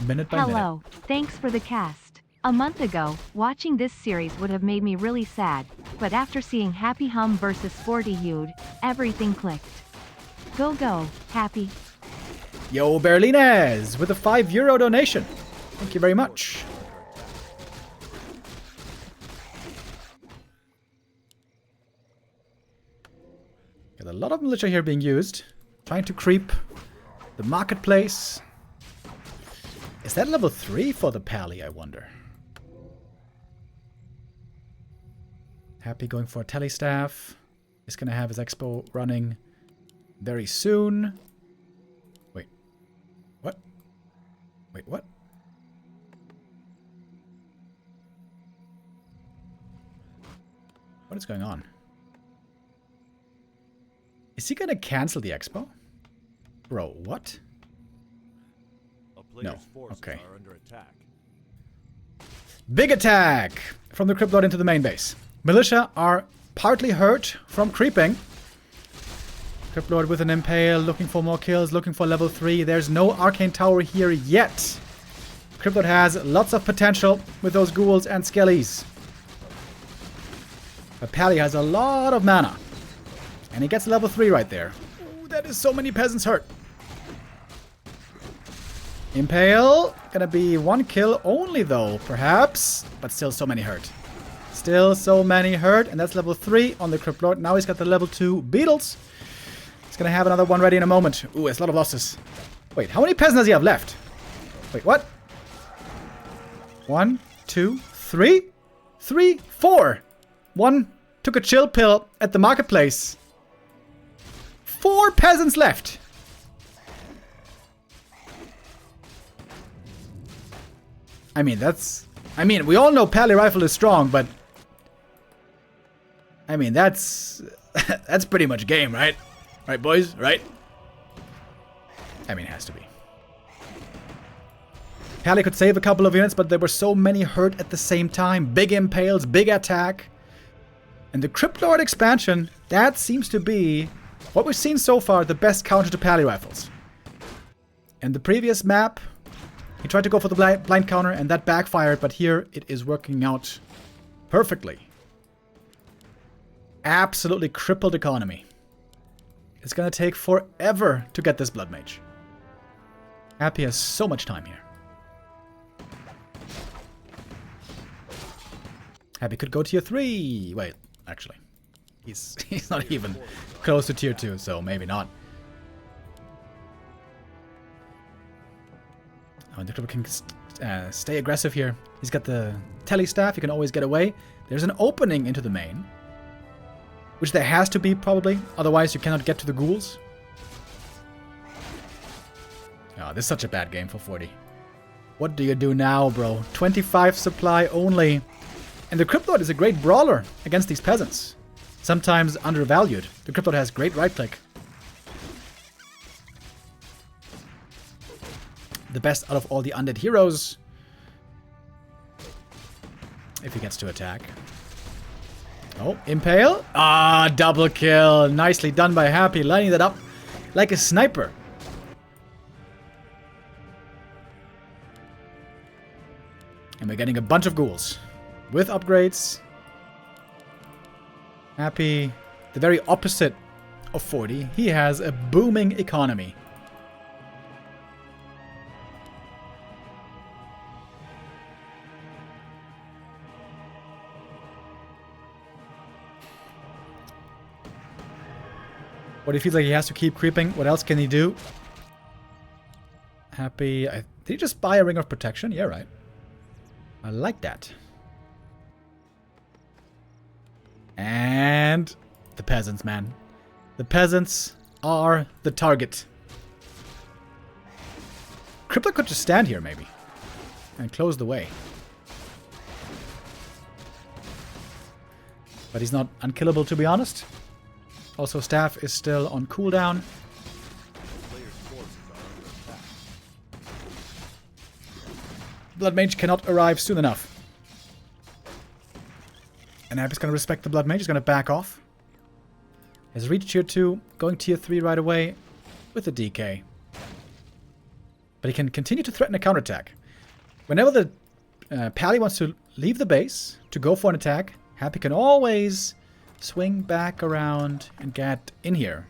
minute by minute. Hello, thanks for the cast. A month ago, watching this series would have made me really sad, but after seeing Happy Hum versus Fortitude, everything clicked. Go go, Happy. Yo, Berlines, with a €5 donation. Thank you very much. Got a lot of militia here being used. Trying to creep the marketplace. Is that level 3 for the pally, I wonder? Happy going for a telestaff. He's gonna have his expo running very soon. Wait. What? Wait, what? What is going on? Is he gonna cancel the expo? Bro, what? No. Okay. Are under attack. Big attack from the Crypt Lord into the main base. Militia are partly hurt from creeping. Crypt Lord with an impale, looking for more kills, looking for level 3. There's no arcane tower here yet. Crypt Lord has lots of potential with those ghouls and skellies. But Pally has a lot of mana. And he gets level 3 right there. Ooh, that is so many peasants hurt. Impale. Gonna be 1 kill only though, perhaps. But still so many hurt. Still so many hurt. And that's level 3 on the Crypt Lord. Now he's got the level 2 beetles. He's gonna have another one ready in a moment. Ooh, it's a lot of losses. Wait, how many peasants does he have left? Wait, what? 1, 2, 3? 3, 4. 1 took a chill pill at the marketplace. 4 peasants left. I mean, that's... I mean, we all know Pally Rifle is strong, but... I mean, that's... that's pretty much game, right? Right, boys? Right? I mean, it has to be. Pally could save a couple of units, but there were so many hurt at the same time. Big impales, big attack. And the Crypt Lord expansion, that seems to be... what we've seen so far, the best counter to Pally Rifles. In the previous map... he tried to go for the blind counter and that backfired, but here it is working out perfectly. Absolutely crippled economy. It's gonna take forever to get this Blood Mage. Happy has so much time here. Happy could go tier 3. Wait, actually. He's not even close to tier 2, so maybe not. Oh, the Crypt can stay aggressive here. He's got the tele staff. He can always get away. There's an opening into the main, which there has to be probably. Otherwise, you cannot get to the ghouls. Oh, this is such a bad game for 40. What do you do now, bro? 25 supply only. And the Crypt Lord is a great brawler against these peasants. Sometimes undervalued. The Crypt Lord has great right-click. The best out of all the undead heroes. If he gets to attack. Oh, impale. Ah, double kill. Nicely done by Happy, lining that up like a sniper. And we're getting a bunch of ghouls. With upgrades. Happy. The very opposite of 40. He has a booming economy. But he feels like he has to keep creeping. What else can he do? Happy. Did he just buy a Ring of Protection? Yeah, right. I like that. And the peasants, man. The peasants are the target. Crypt could just stand here, maybe. And close the way. But he's not unkillable, to be honest. Also, staff is still on cooldown. Blood Mage cannot arrive soon enough. And Happy's going to respect the Blood Mage. He's going to back off. Has reached tier 2, going tier 3 right away with a DK. But he can continue to threaten a counterattack. Whenever the Pally wants to leave the base to go for an attack, Happy can always swing back around and get in here.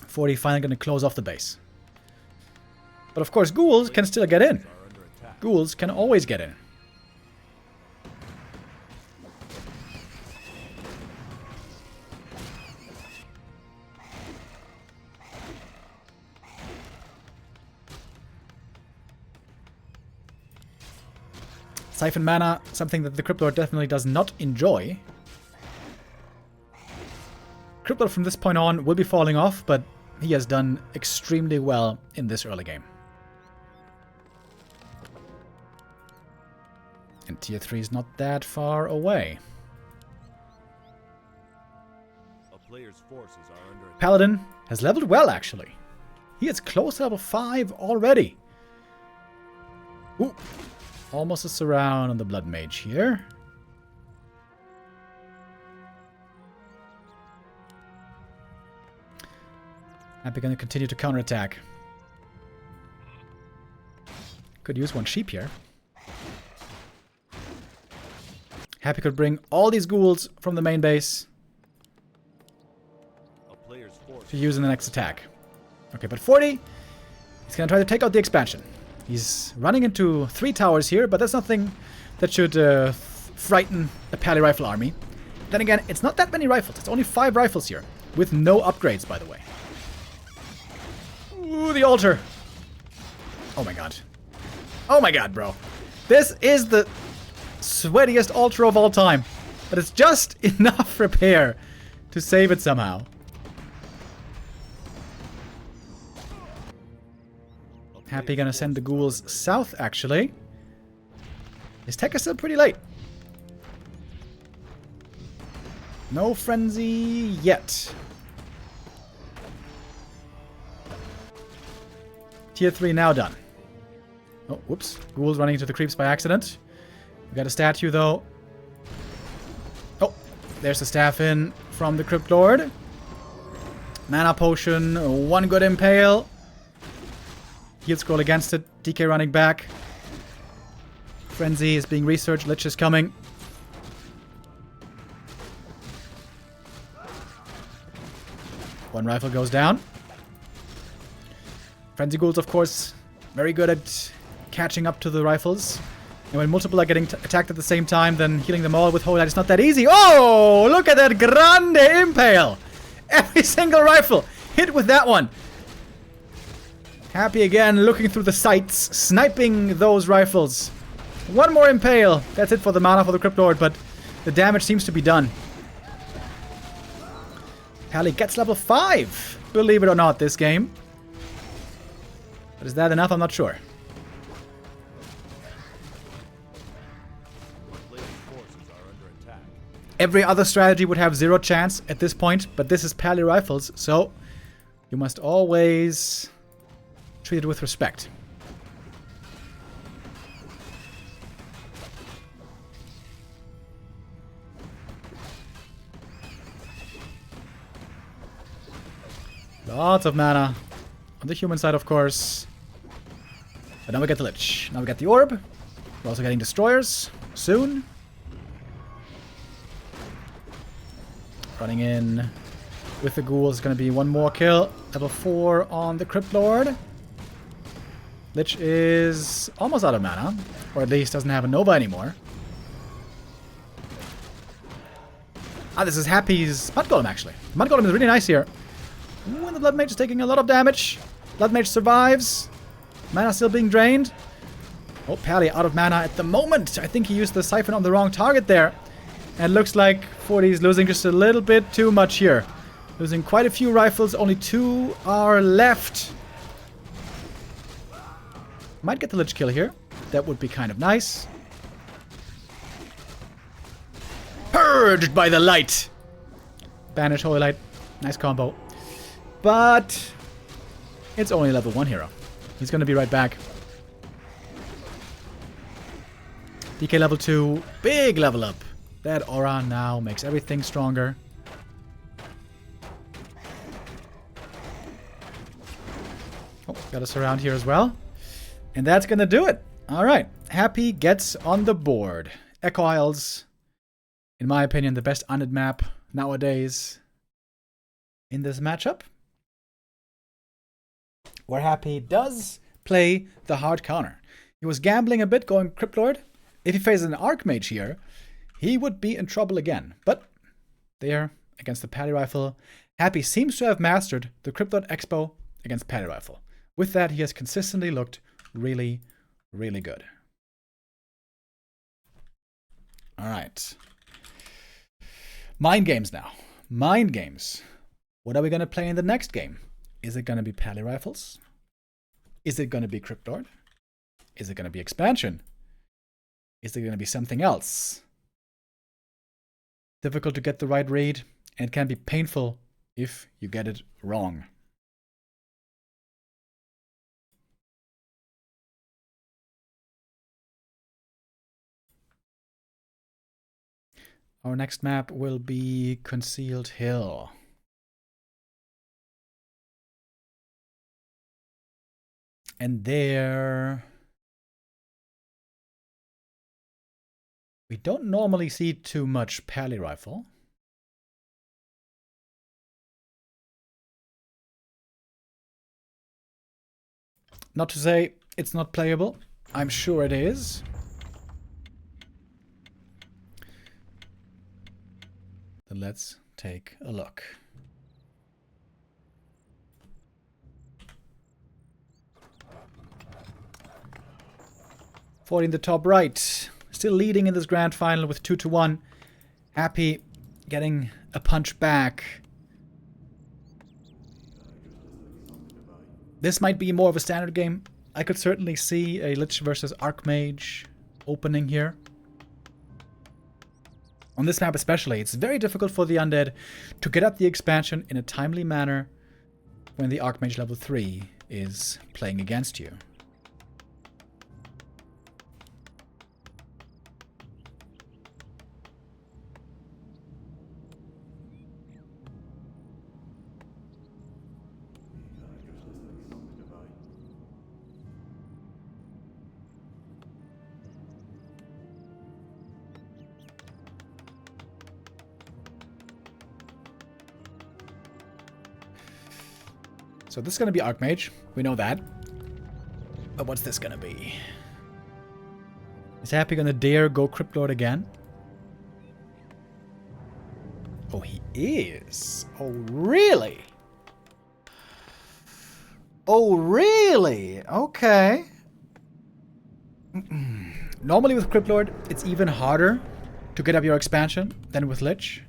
40 finally going to close off the base. But of course, ghouls can still get in. Ghouls can always get in. Siphon mana, something that the Crypt Lord definitely does not enjoy. Crypt Lord from this point on will be falling off, but he has done extremely well in this early game. And tier 3 is not that far away. A player's forces are under attack. Paladin has leveled well, actually. He is close to level 5 already. Ooh. Almost a surround on the Blood Mage here. Happy going to continue to counterattack. Could use one sheep here. Happy could bring all these ghouls from the main base to use in the next attack. Okay, but 40, he's going to try to take out the expansion. He's running into 3 towers here, but that's nothing that should frighten a Pally rifle army. Then again, it's not that many rifles. It's only 5 rifles here, with no upgrades, by the way. Ooh, the altar. Oh my god. Oh my god, bro. This is the sweatiest altar of all time. But it's just enough repair to save it somehow. Happy gonna send the ghouls south, actually. His tech is still pretty late. No frenzy yet. Tier 3 now done. Oh, whoops. Ghouls running into the creeps by accident. We got a statue, though. Oh, there's the staff in from the Crypt Lord. Mana potion, 1 good impale. Heal scroll against it. DK running back. Frenzy is being researched. Lich is coming. One rifle goes down. Frenzy ghouls, of course, very good at catching up to the rifles. And when multiple are getting attacked at the same time, then healing them all with Holy Light is not that easy. Oh, look at that grande impale. Every single rifle hit with that one. Happy again, looking through the sights, sniping those rifles. 1 more impale. That's it for the mana for the Crypt Lord, but the damage seems to be done. Pally gets level 5, believe it or not, this game. But is that enough? I'm not sure. Every other strategy would have 0 chance at this point, but this is Pally rifles, so you must always treat it with respect. Lots of mana. On the human side, of course. But now we get the Lich. Now we get the Orb. We're also getting Destroyers soon. Running in with the Ghouls is going to be one more kill. Level 4 on the Crypt Lord. Lich is almost out of mana. Or at least doesn't have a Nova anymore. Ah, this is Happy's Mud Golem, actually. Mud Golem is really nice here. Ooh, and the Blood Mage is taking a lot of damage. Blood Mage survives. Mana still being drained. Oh, Pally out of mana at the moment. I think he used the Siphon on the wrong target there. And it looks like 40 is losing just a little bit too much here. Losing quite a few rifles. Only 2 are left. Might get the Lich kill here. That would be kind of nice. Purged by the light. Banish Holy Light. Nice combo. But it's only level 1 hero. He's going to be right back. DK level 2. Big level up. That aura now makes everything stronger. Oh, got us around here as well. And that's going to do it. Alright. Happy gets on the board. Echo Isles, in my opinion, the best undead map nowadays in this matchup. Where Happy does play the hard counter. He was gambling a bit going Crypt Lord. If he faces an Archmage here, he would be in trouble again. But there, against the Paddy Rifle, Happy seems to have mastered the Crypt Lord Expo against Paddy Rifle. With that, he has consistently looked really, really good. Alright. Mind games now. Mind games. What are we going to play in the next game? Is it going to be Pally Rifles? Is it going to be Crypt Lord? Is it going to be Expansion? Is it going to be something else? Difficult to get the right read, and it can be painful if you get it wrong. Our next map will be Concealed Hill. And there, we don't normally see too much Pally Rifle. Not to say it's not playable. I'm sure it is. Then let's take a look. Forty in the top right. Still leading in this grand final with 2-1. Happy getting a punch back. This might be more of a standard game. I could certainly see a Lich versus Archmage opening here. On this map especially, it's very difficult for the undead to get up the expansion in a timely manner when the Archmage level 3 is playing against you. So this is going to be Archmage. We know that. But what's this going to be? Is Happy going to dare go Crypt Lord again? Oh, he is. Oh, really? Oh, really? Okay. Normally with Crypt Lord, it's even harder to get up your expansion than with Lich.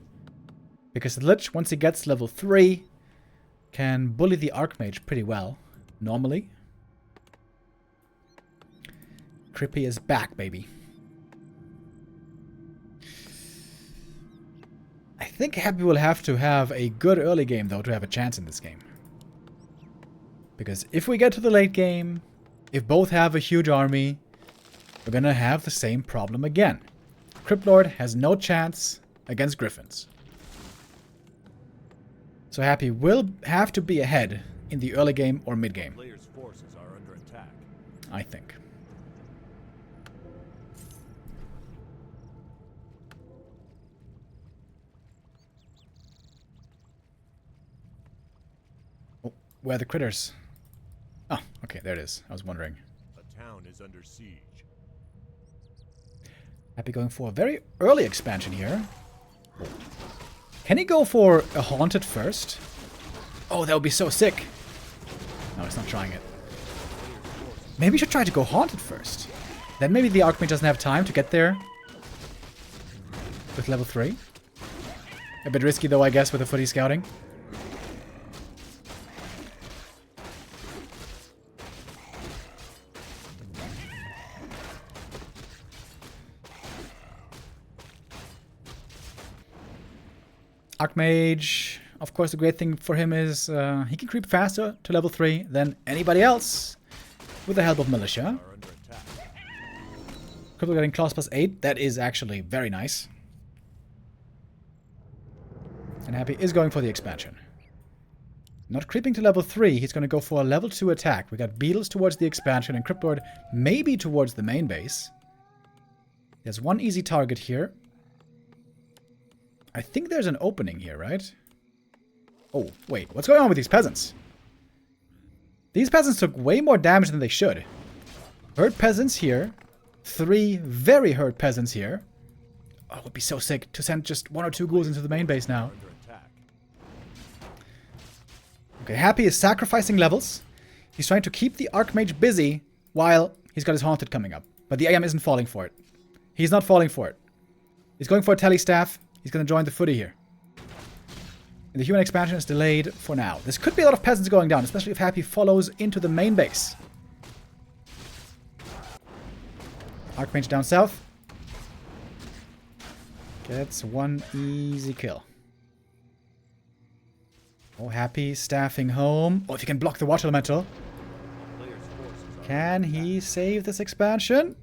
Because the Lich, once he gets level 3... can bully the Archmage pretty well, normally. Crippy is back, baby. I think Happy will have to have a good early game, though, to have a chance in this game. Because if we get to the late game, if both have a huge army, we're gonna have the same problem again. Crypt Lord has no chance against Gryphons. So Happy will have to be ahead in the early game or mid game. Players' forces are under attack. I think. Oh, where are the critters? Oh, okay, there it is. I was wondering. A town is under siege. Happy going for a very early expansion here. Can he go for a haunted first? Oh, that would be so sick. No, he's not trying it. Maybe he should try to go haunted first. Then maybe the Archmage doesn't have time to get there with level 3. A bit risky though, I guess, with the footy scouting. Archmage, of course, the great thing for him is he can creep faster to level 3 than anybody else with the help of Militia. Are under attack. Crypt getting class plus 8, that is actually very nice. And Happy is going for the expansion. Not creeping to level 3, he's going to go for a level 2 attack. We got Beetles towards the expansion and Crypt Lord maybe towards the main base. There's one easy target here. I think there's an opening here, right? Oh, wait. What's going on with these peasants? These peasants took way more damage than they should. Hurt peasants here. 3 very hurt peasants here. Oh, it would be so sick to send just 1 or 2 ghouls into the main base now. Under attack. Okay, Happy is sacrificing levels. He's trying to keep the Archmage busy while he's got his Haunted coming up. But the AM isn't falling for it. He's not falling for it. He's going for a Telestaff. He's going to join the footy here. And the human expansion is delayed for now. This could be a lot of peasants going down, especially if Happy follows into the main base. Archmage down south. Gets 1 easy kill. Oh, Happy staffing home. Oh, if he can block the Watch Elemental. Player's forces are Can he save this expansion?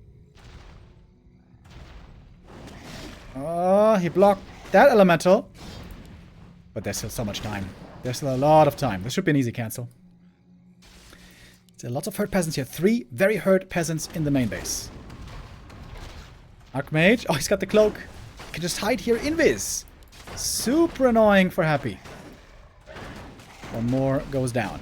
Oh, he blocked that elemental. But there's still so much time. There's still a lot of time. This should be an easy cancel. There are lots of hurt peasants here. 3 very hurt peasants in the main base. Archmage. Oh, he's got the cloak. He can just hide here invis. Super annoying for Happy. 1 more goes down.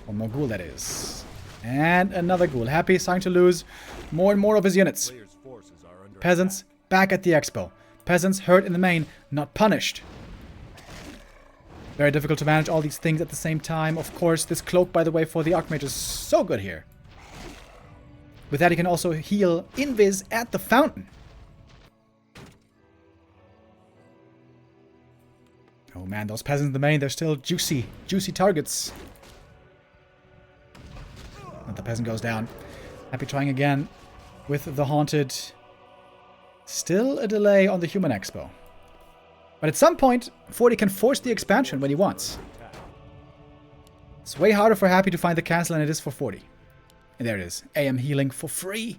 1 more ghoul, that is. And another ghoul. Happy is starting to lose more and more of his units. Player's forces are under Peasants attack. back at the expo. Peasants hurt in the main, not punished. Very difficult to manage all these things at the same time. Of course, this cloak, by the way, for the Archmage is so good here. With that, he can also heal invis at the fountain. Oh man, those peasants in the main, they're still juicy targets. And the peasant goes down. Happy trying again with the Haunted. Still a delay on the human expo. But at some point, 40 can force the expansion when he wants. It's way harder for Happy to find the castle than it is for 40. And there it is. AM healing for free.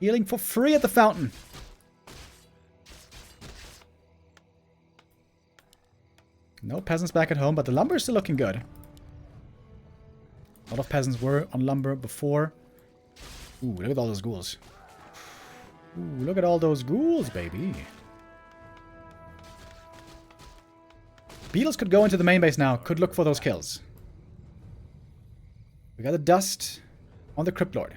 Healing for free at the fountain. No peasants back at home, but the lumber is still looking good. A lot of peasants were on lumber before. Ooh, look at all those ghouls. Ooh, look at all those ghouls, baby. Beetles could go into the main base now. Could look for those kills. We got the dust on the Crypt Lord.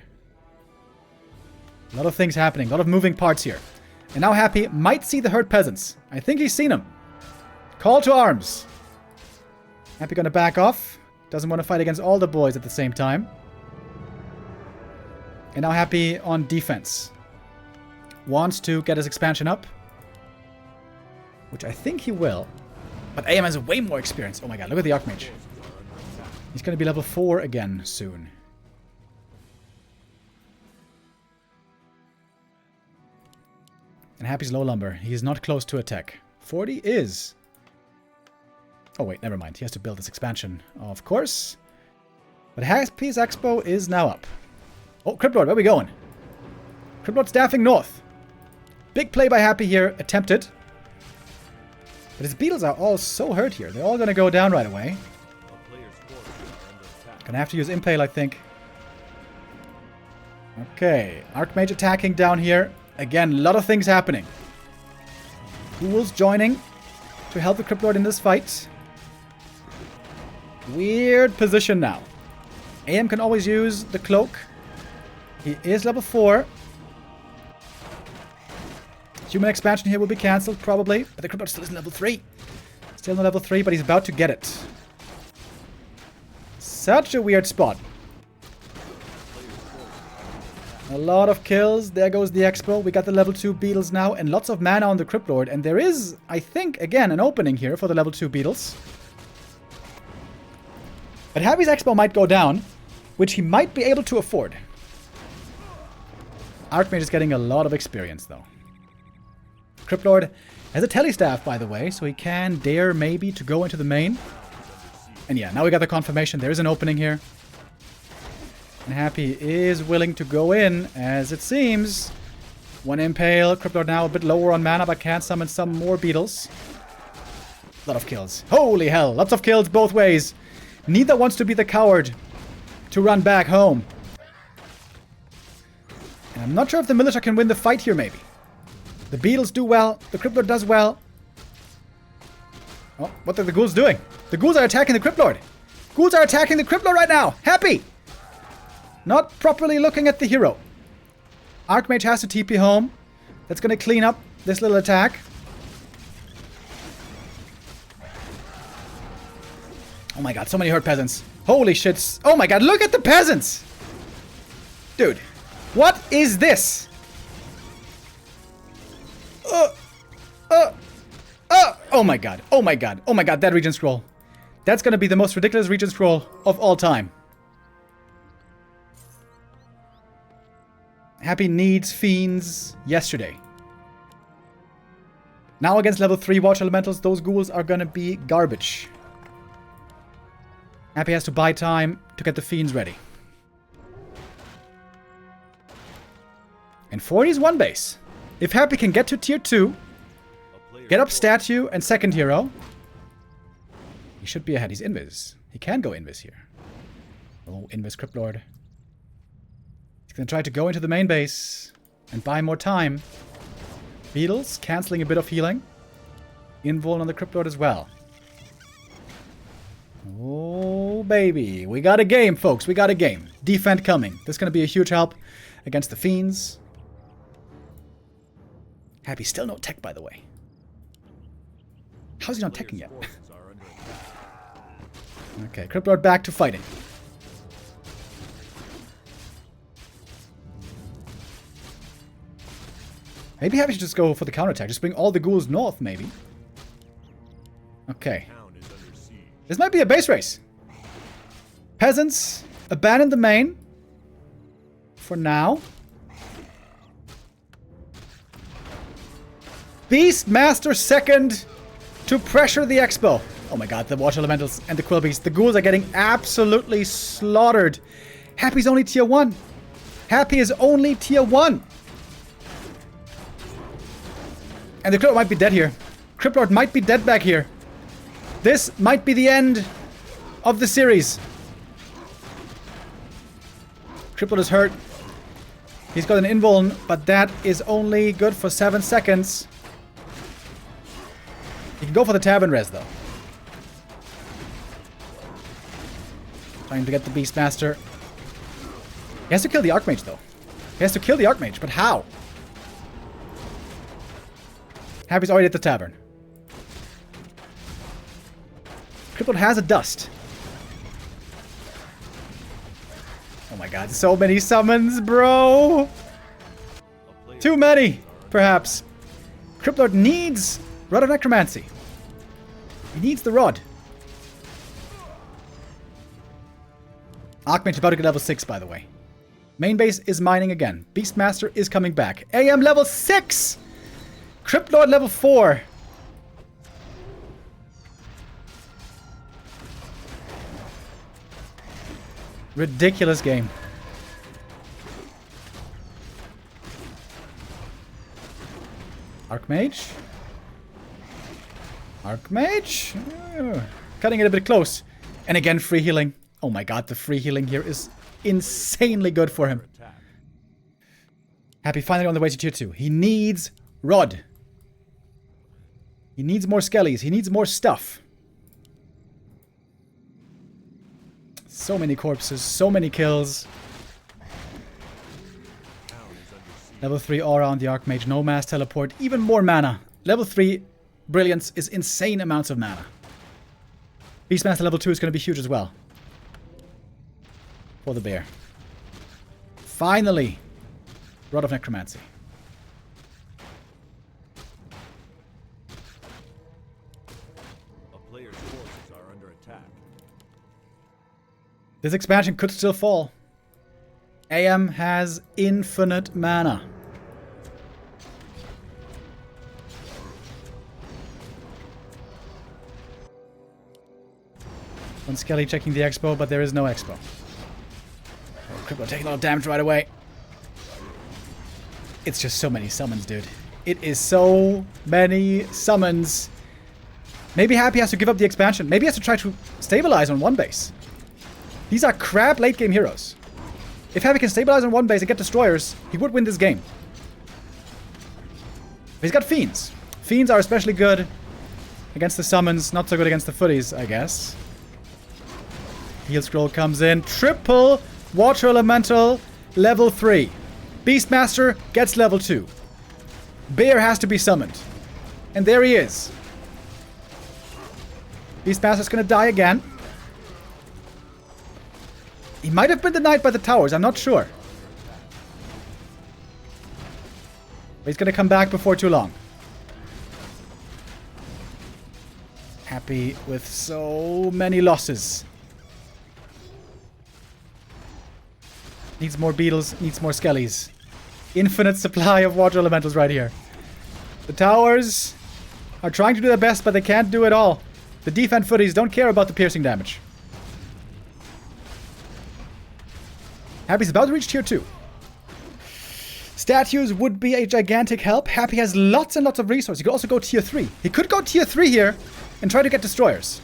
A lot of things happening. A lot of moving parts here. And now Happy might see the hurt peasants. I think he's seen them. Call to arms. Happy gonna back off. Doesn't want to fight against all the boys at the same time. And now Happy on defense. Wants to get his expansion up. Which I think he will. But AM has way more experience. Oh my god, look at the Archmage. He's going to be level 4 again soon. And Happy's low lumber. He is not close to attack. 40 is. Oh wait, never mind. He has to build this expansion, of course. But Happy's expo is now up. Oh, Crypt Lord, where are we going? Crypt Lord staffing north. Big play by Happy here, attempted. But his beetles are all so hurt here. They're all going to go down right away. A player's forces are under attack. Gonna have to use Impale, I think. Okay, Archmage attacking down here. Again, a lot of things happening. Ghouls joining to help the Crypt Lord in this fight. Weird position now. AM can always use the cloak. He is level 4. Human expansion here will be cancelled, probably. But the Crypt Lord still isn't level 3. Still not level 3, but he's about to get it. Such a weird spot. A lot of kills. There goes the Expo. We got the level 2 Beetles now. And lots of mana on the Crypt Lord. And there is, I think, again, an opening here for the level 2 Beetles. But Happy's Expo might go down, which he might be able to afford. Archmage is getting a lot of experience, though. Crypt Lord has a telestaff, by the way, so he can dare maybe to go into the main. And yeah, now we got the confirmation. There is an opening here. And Happy is willing to go in, as it seems. One Impale. Crypt Lord now a bit lower on mana, but can summon some more Beetles. A lot of kills. Holy hell, lots of kills both ways. Neither wants to be the coward to run back home. And I'm not sure if the Militia can win the fight here, maybe. The Beetles do well. The Crypt Lord does well. Oh, what are the Ghouls doing? The Ghouls are attacking the Crypt Lord. Ghouls are attacking the Crypt Lord right now. Happy! Not properly looking at the hero. Archmage has to TP home. That's going to clean up this little attack. Oh my god, so many hurt peasants. Holy shit. Oh my god, look at the peasants! Dude, what is this? Oh my god, oh my god, oh my god, that regen scroll. That's going to be the most ridiculous regen scroll of all time. Happy needs Fiends yesterday. Now against level 3 Watch Elementals, those ghouls are gonna be garbage. Happy has to buy time to get the Fiends ready. And 40's one base. If Happy can get to tier 2, get up Statue and second hero, he should be ahead. He's Invis. He can go Invis here. Oh, Invis Crypt Lord. He's going to try to go into the main base and buy more time. Beetles cancelling a bit of healing. Invuln on the Crypt Lord as well. Oh, baby. We got a game, folks. We got a game. Defend coming. This is going to be a huge help against the Fiends. Happy still no tech, by the way. How's he not teching yet? Okay, Crypt Lord back to fighting. Maybe Happy should just go for the counterattack. Just bring all the ghouls north, maybe. Okay. This might be a base race. Peasants, abandon the main. For now. Beastmaster second to pressure the Expo. Oh my god, the Watch Elementals and the Quilbies. The ghouls are getting absolutely slaughtered. Happy's only tier 1. Happy is only tier 1. And the Crypt Lord might be dead here. Crypt Lord might be dead back here. This might be the end of the series. Crypt Lord is hurt. He's got an invuln, but that is only good for 7 seconds. He can go for the Tavern Res, though. Trying to get the Beastmaster. He has to kill the Archmage, though. He has to kill the Archmage, but how? Happy's already at the tavern. Crypt Lord has a dust. Oh my god, so many summons, bro! Too many, perhaps. Crypt Lord needs Rod of Necromancy. He needs the Rod. Archmage about to get level 6, by the way. Main base is mining again. Beastmaster is coming back. AM level 6! Crypt Lord level 4. Ridiculous game. Archmage. Archmage. Cutting it a bit close. And again, free healing. Oh my god, the free healing here is insanely good for him. Happy finally on the way to tier 2. He needs Rod. He needs more skellies. He needs more stuff. So many corpses. So many kills. Level 3 aura on the Archmage. No mass teleport. Even more mana. Level 3 brilliance is insane amounts of mana. Beastmaster level 2 is going to be huge as well. For the bear. Finally. Rod of Necromancy. A player's forces are under attack. This expansion could still fall. AM has infinite mana. One Skelly checking the expo, but there is no expo. Oh, Crypt taking a lot of damage right away. It's just so many summons, dude. It is so many summons. Maybe Happy has to give up the expansion. Maybe he has to try to stabilize on one base. These are crap late game heroes. If Happy can stabilize on one base and get destroyers, he would win this game. But he's got Fiends. Fiends are especially good against the summons, not so good against the footies, I guess. Heal Scroll comes in. Triple Water Elemental, level 3. Beastmaster gets level 2. Bear has to be summoned. And there he is. Beastmaster's gonna die again. He might have been denied by the towers, I'm not sure. But he's gonna come back before too long. Happy with so many losses. Needs more beetles, needs more skellies. Infinite supply of water elementals right here. The towers are trying to do their best, but they can't do it all. The defense footies don't care about the piercing damage. Happy's about to reach tier 2. Statues would be a gigantic help. Happy has lots and lots of resources. He could also go tier 3. He could go tier 3 here and try to get destroyers.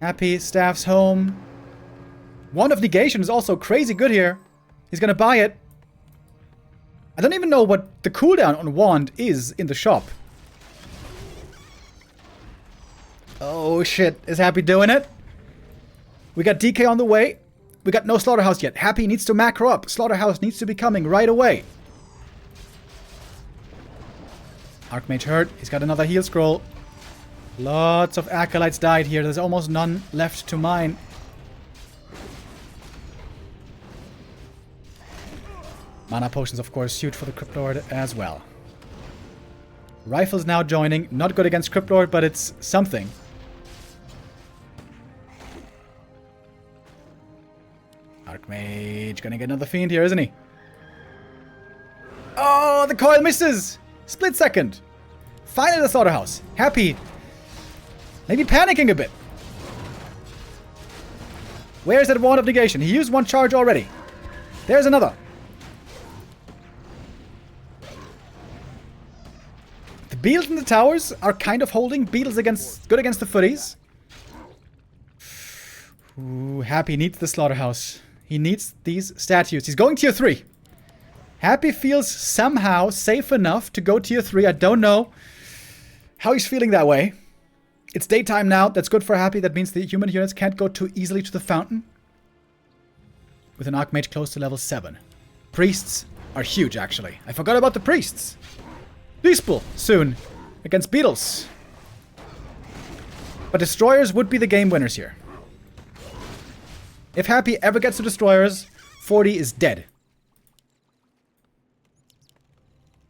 Happy, staffs home. Wand of Negation is also crazy good here. He's gonna buy it. I don't even know what the cooldown on Wand is in the shop. Oh shit, is Happy doing it? We got DK on the way. We got no Slaughterhouse yet. Happy needs to macro up. Slaughterhouse needs to be coming right away. Archmage hurt. He's got another heal scroll. Lots of acolytes died here. There's almost none left to mine. Mana potions, of course, huge for the Crypt Lord as well. Rifles now joining. Not good against Crypt Lord, but it's something. Archmage gonna get another Fiend here, isn't he? Oh, the coil misses! Split second. Finally the Slaughterhouse. Happy. Maybe panicking a bit. Where's that Wand of Negation? He used one charge already. There's another. The beetles in the towers are kind of holding. Beetles good against the footies. Ooh, Happy needs the Slaughterhouse. He needs these statues. He's going tier 3. Happy feels somehow safe enough to go tier 3. I don't know how he's feeling that way. It's daytime now. That's good for Happy. That means the human units can't go too easily to the fountain. With an Archmage close to level 7. Priests are huge, actually. I forgot about the priests. Beastpool soon against beetles. But destroyers would be the game winners here. If Happy ever gets to destroyers, 40 is dead.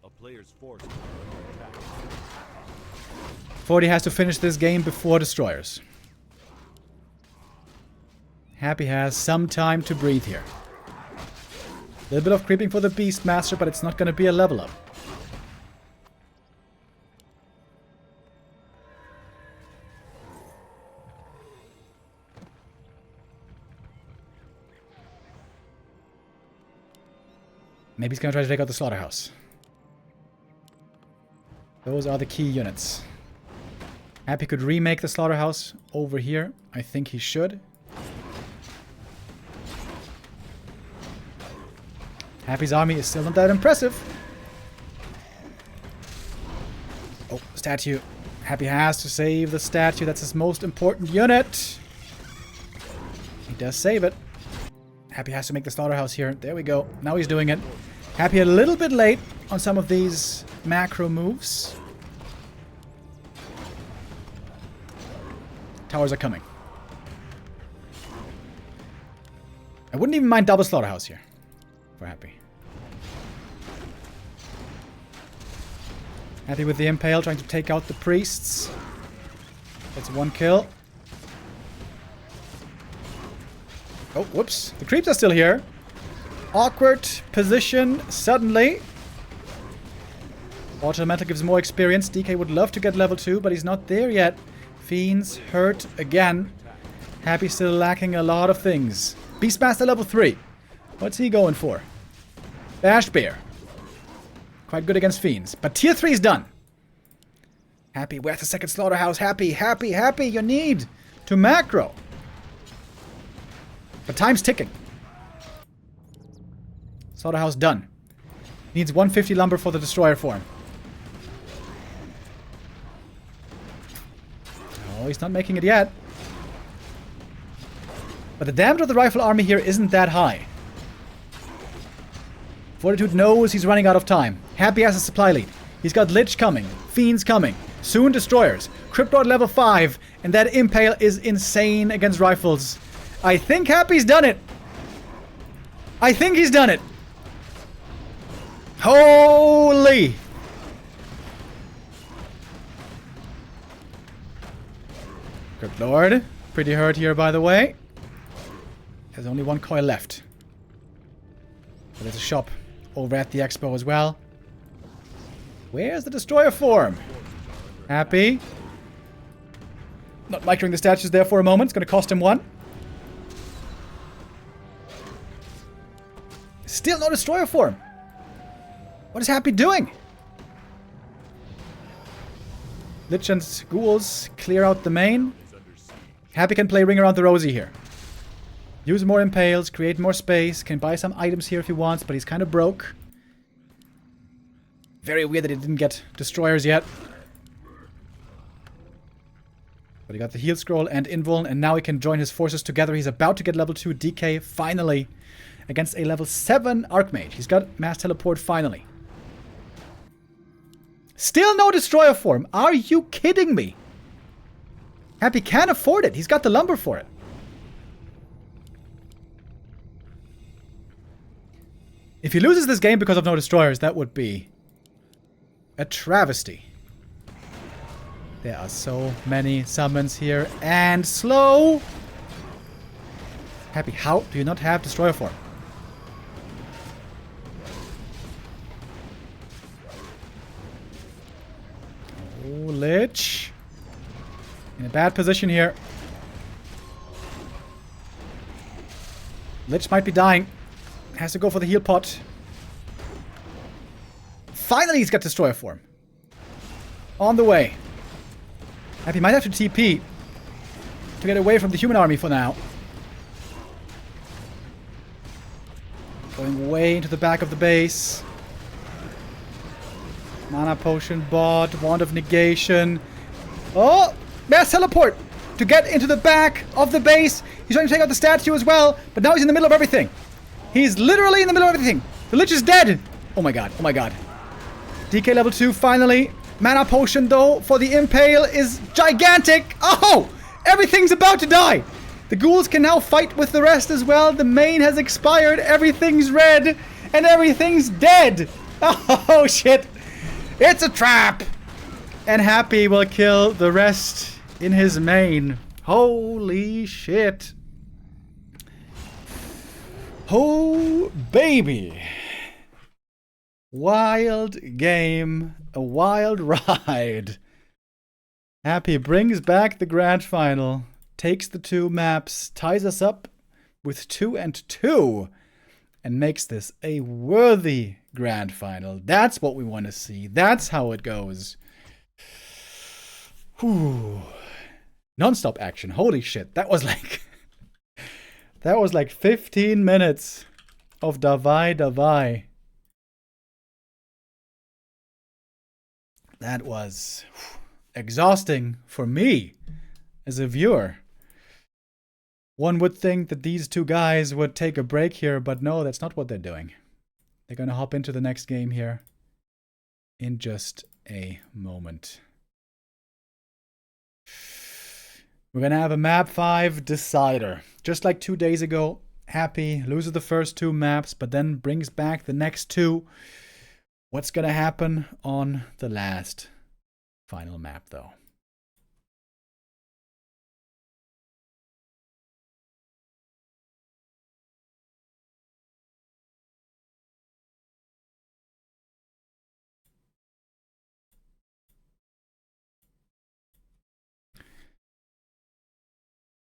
A player's forces are under attack. 40 has to finish this game before destroyers. Happy has some time to breathe here. A little bit of creeping for the Beastmaster, but it's not going to be a level up. Maybe he's going to try to take out the Slaughterhouse. Those are the key units. Happy could remake the Slaughterhouse over here. I think he should. Happy's army is still not that impressive. Oh, statue. Happy has to save the statue. That's his most important unit. He does save it. Happy has to make the slaughterhouse here. There we go. Now he's doing it. Happy a little bit late on some of these macro moves. Towers are coming. I wouldn't even mind double slaughterhouse here for Happy. Happy with the impale, trying to take out the priests. That's one kill. Oh, whoops. The creeps are still here. Awkward position suddenly. Water Metal gives more experience. DK would love to get level 2, but he's not there yet. Fiends hurt again. Happy still lacking a lot of things. Beastmaster level 3. What's he going for? Bash Bear. Quite good against Fiends. But tier 3 is done. Happy, where's the second slaughterhouse? Happy, happy, happy. You need to macro. But time's ticking. Slaughterhouse done. Needs 150 lumber for the destroyer form. Oh, he's not making it yet. But the damage of the rifle army here isn't that high. Fortitude knows he's running out of time. Happy has a supply lead. He's got Lich coming. Fiends coming. Soon Destroyers. Crypt Lord level 5. And that Impale is insane against rifles. I think Happy's done it. I think he's done it. Holy! Crypt Lord. Pretty hurt here, by the way. There's only one coil left. But there's a shop over at the expo as well. Where's the destroyer form? Happy. Not microing the statues there for a moment. It's going to cost him 1. Still no destroyer form. What is Happy doing? Lich and Ghouls clear out the main. Happy can play Ring Around the Rosie here. Use more impales, create more space, can buy some items here if he wants, but he's kind of broke. Very weird that he didn't get destroyers yet. But he got the heal scroll and invuln, and now he can join his forces together. He's about to get level 2 DK finally against a level 7 Archmage. He's got mass teleport finally. Still no destroyer form. Are you kidding me? Happy can't afford it. He's got the lumber for it. If he loses this game because of no destroyers, that would be a travesty. There are so many summons here. And slow. Happy, how do you not have destroyer form? Oh, Lich. In a bad position here. Lich might be dying. Has to go for the heal pot. Finally, he's got destroyer form. On the way. Happy might have to TP to get away from the human army for now. Going way into the back of the base. Mana potion bot, wand of negation. Oh, mass teleport to get into the back of the base. He's trying to take out the statue as well, but now he's in the middle of everything. He's literally in the middle of everything. The Lich is dead. Oh my god. Oh my god. DK level 2 finally. Mana potion though for the Impale is gigantic. Oh! Everything's about to die. The ghouls can now fight with the rest as well. The main has expired. Everything's red. And everything's dead. Oh shit. It's a trap. And Happy will kill the rest in his main. Holy shit. Oh, baby. Wild game. A wild ride. Happy brings back the grand final. Takes the 2 maps. Ties us up with 2 and 2. And makes this a worthy grand final. That's what we want to see. That's how it goes. Whew. Non-stop action. Holy shit. That was like... That was like 15 minutes of Davai Davai. That was exhausting for me as a viewer. One would think that these two guys would take a break here, but no, that's not what they're doing. They're going to hop into the next game here in just a moment. We're going to have a map 5 decider. Just like 2 days ago, Happy loses the first 2 maps, but then brings back the next 2. What's going to happen on the last final map, though?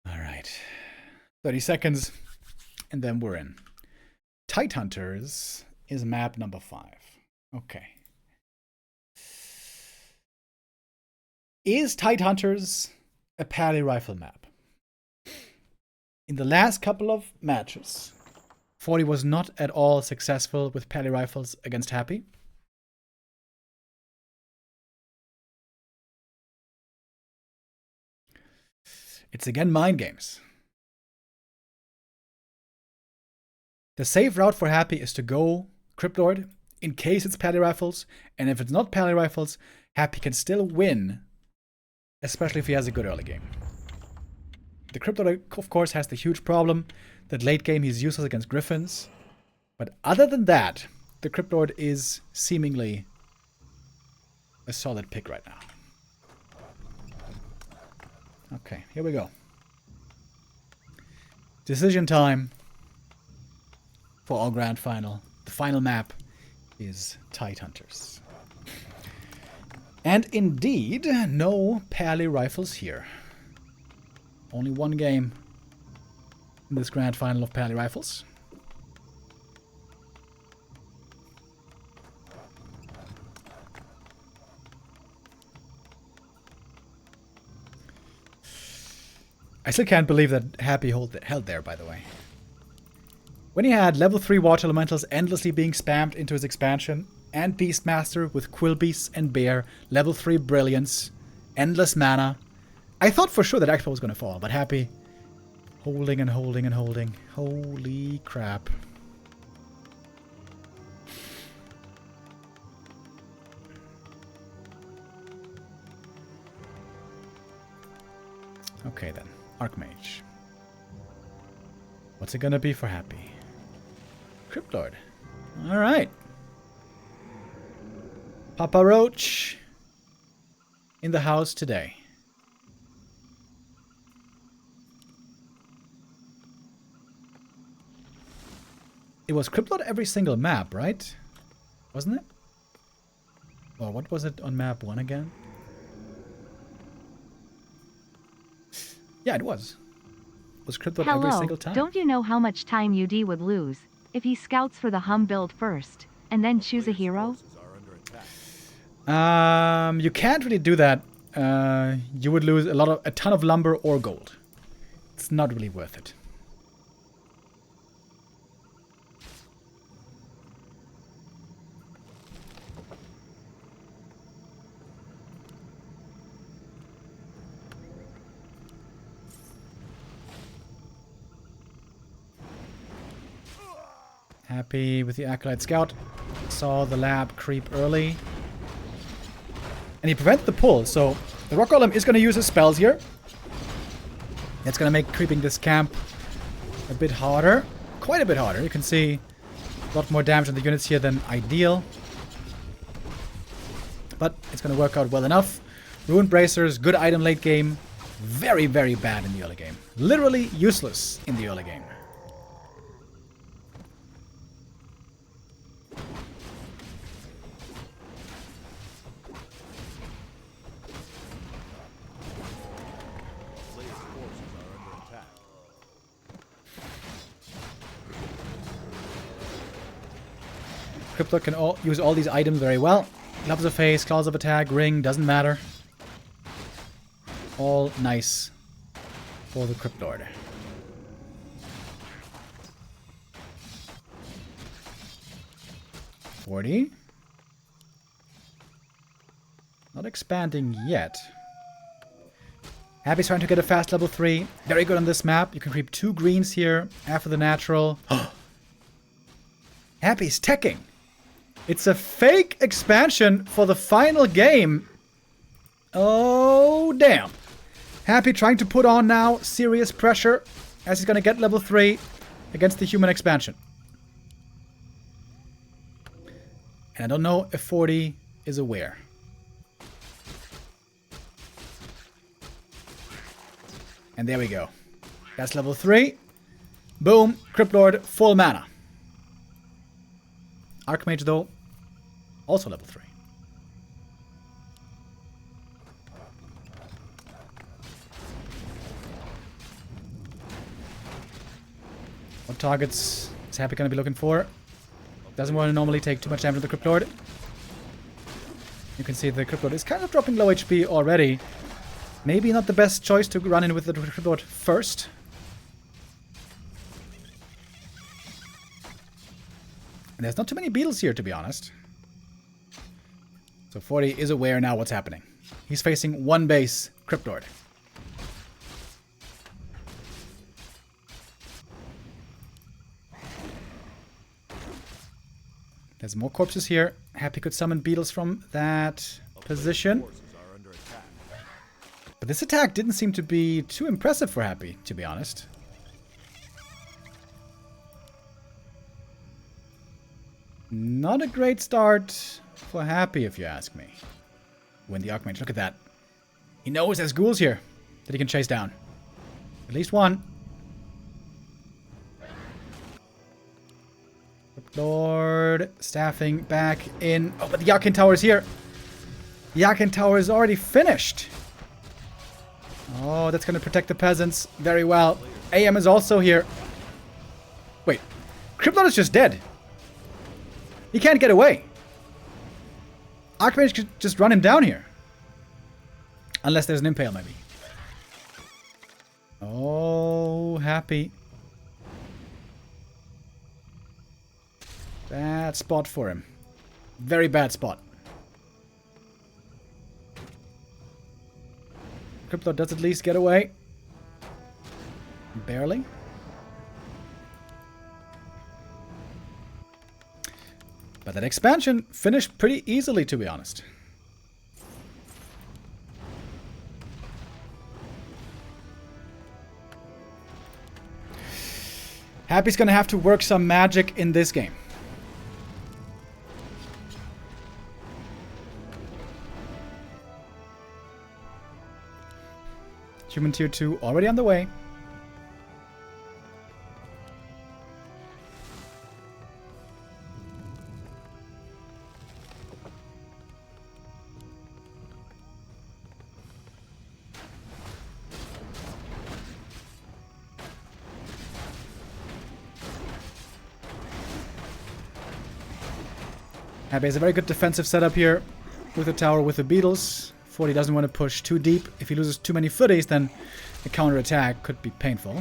All right. 30 seconds, and then we're in. Tidehunters is map number 5. Okay. Is Tidehunters a pally rifle map? In the last couple of matches, 40 was not at all successful with pally rifles against Happy. It's again mind games. The safe route for Happy is to go Crypt Lord in case it's pally rifles, and if it's not pally rifles, Happy can still win, especially if he has a good early game. The Crypt Lord, of course, has the huge problem that late game he's useless against Gryphons, but other than that, the Crypt Lord is seemingly a solid pick right now. Okay, here we go. Decision time for our grand final. The final map is Tidehunters. And indeed, no pally rifles here. Only one game in this grand final of pally rifles. I still can't believe that Happy held there, by the way. When he had level 3 water elementals endlessly being spammed into his expansion, and Beastmaster with Quill Beasts and Bear, level 3 brilliance, endless mana, I thought for sure that Expo was going to fall, but Happy holding and holding and holding. Holy crap. Okay then. Archmage. What's it gonna be for Happy? Crypt Lord. Alright. Papa Roach in the house today. It was Crypt Lord every single map, right? Wasn't it? Or what was it on map 1 again? Yeah, it was. It was Crypt Lord every single time. Don't you know how much time UD would lose if he scouts for the hum build first and then choose a hero? You can't really do that. You would lose a ton of lumber or gold. It's not really worth it. Happy with the Acolyte Scout. Saw the lab creep early. And he prevented the pull, so the Rock Golem is going to use his spells here. That's going to make creeping this camp a bit harder. Quite a bit harder. You can see a lot more damage on the units here than ideal. But it's going to work out well enough. Ruined Bracers, good item late game. Very, very bad in the early game. Literally useless in the early game. Crypto can use all these items very well. Gloves of Haste, Claws of Attack, Ring, doesn't matter. All nice for the Crypt Lord. 40. Not expanding yet. Happy's trying to get a fast level 3. Very good on this map. You can creep 2 greens here after the natural. Happy's teching. It's a fake expansion for the final game. Oh, damn. Happy trying to put on now serious pressure as he's going to get level 3 against the human expansion. And I don't know if 40 is aware. And there we go. That's level 3. Boom. Crypt Lord, full mana. Archmage, though, also level 3. What targets is Happy going to be looking for? Doesn't want to normally take too much damage with the Crypt Lord. You can see the Crypt Lord is kind of dropping low HP already. Maybe not the best choice to run in with the Crypt Lord first. And there's not too many beetles here, to be honest. So 40 is aware now what's happening. He's facing one base Crypt Lord. There's more corpses here. Happy could summon beetles from that position. But this attack didn't seem to be too impressive for Happy, to be honest. Not a great start for Happy, if you ask me. Win the Archmage. Look at that. He knows there's ghouls here that he can chase down. At least one. Lord, staffing back in. Oh, but the Yakin Tower is here. The Yakin Tower is already finished. Oh, that's going to protect the peasants very well. AM is also here. Wait, Crypt Lord is just dead. He can't get away. Archmage could just run him down here. Unless there's an impale, maybe. Oh, Happy. Bad spot for him. Very bad spot. Crypt Lord does at least get away. Barely. But that expansion finished pretty easily, to be honest. Happy's gonna have to work some magic in this game. Human tier 2 already on the way. Happy has a very good defensive setup here with the tower with the beetles. 40 doesn't want to push too deep. If he loses too many footies, then the counterattack could be painful.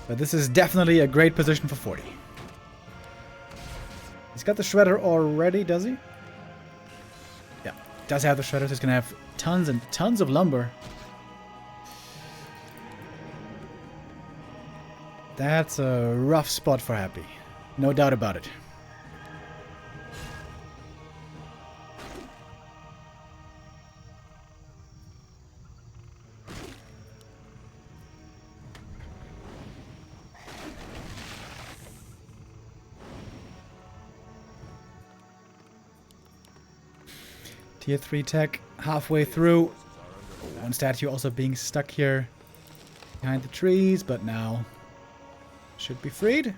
But this is definitely a great position for 40. He's got the Shredder already, does he? Yeah, does have the Shredder, so he's going to have tons and tons of lumber. That's a rough spot for Happy. No doubt about it. Tier 3 tech halfway through. One statue also being stuck here behind the trees, but now should be freed.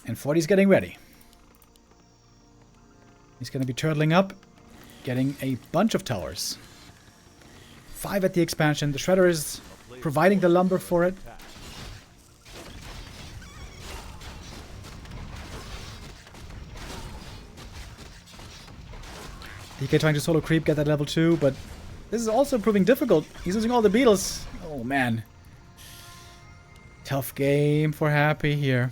And 40's getting ready. He's going to be turtling up, getting a bunch of towers. 5 at the expansion. The Shredder is providing the lumber for it. DK trying to solo creep, get that level 2, but this is also proving difficult. He's using all the beetles. Oh, man. Tough game for Happy here.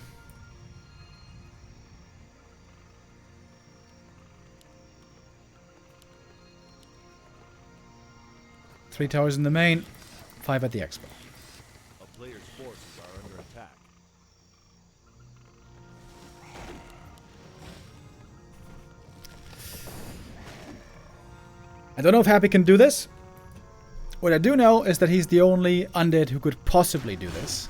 Three towers in the main, 5 at the expo. A player's forces are under attack. I don't know if Happy can do this. What I do know is that he's the only undead who could possibly do this.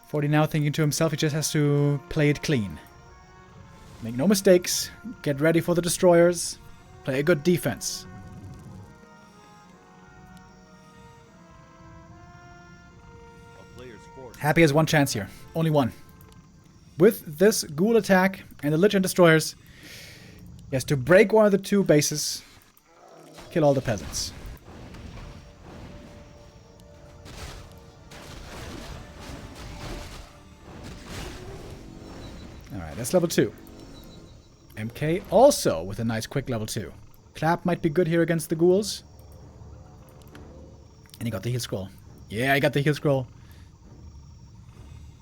Forty now thinking to himself he just has to play it clean. Make no mistakes, get ready for the destroyers, play a good defense. Happy has one chance here. Only one. With this ghoul attack and the Lich and Destroyers, he has to break one of the 2 bases, kill all the peasants. Alright, that's level 2. MK also with a nice quick level 2. Clap might be good here against the ghouls. And he got the heal scroll. Yeah, I got the heal scroll.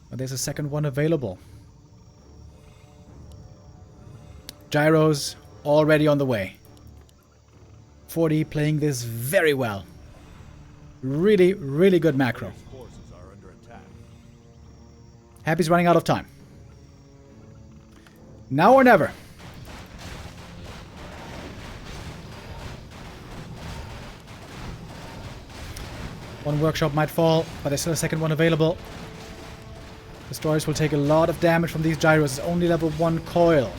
But there's a second one available. Gyros already on the way. 40 playing this very well. Really, really good macro. Forces are under attack. Happy's running out of time. Now or never. One workshop might fall, but there's still a second one available. Destroyers will take a lot of damage from these gyros. It's only level 1 coil.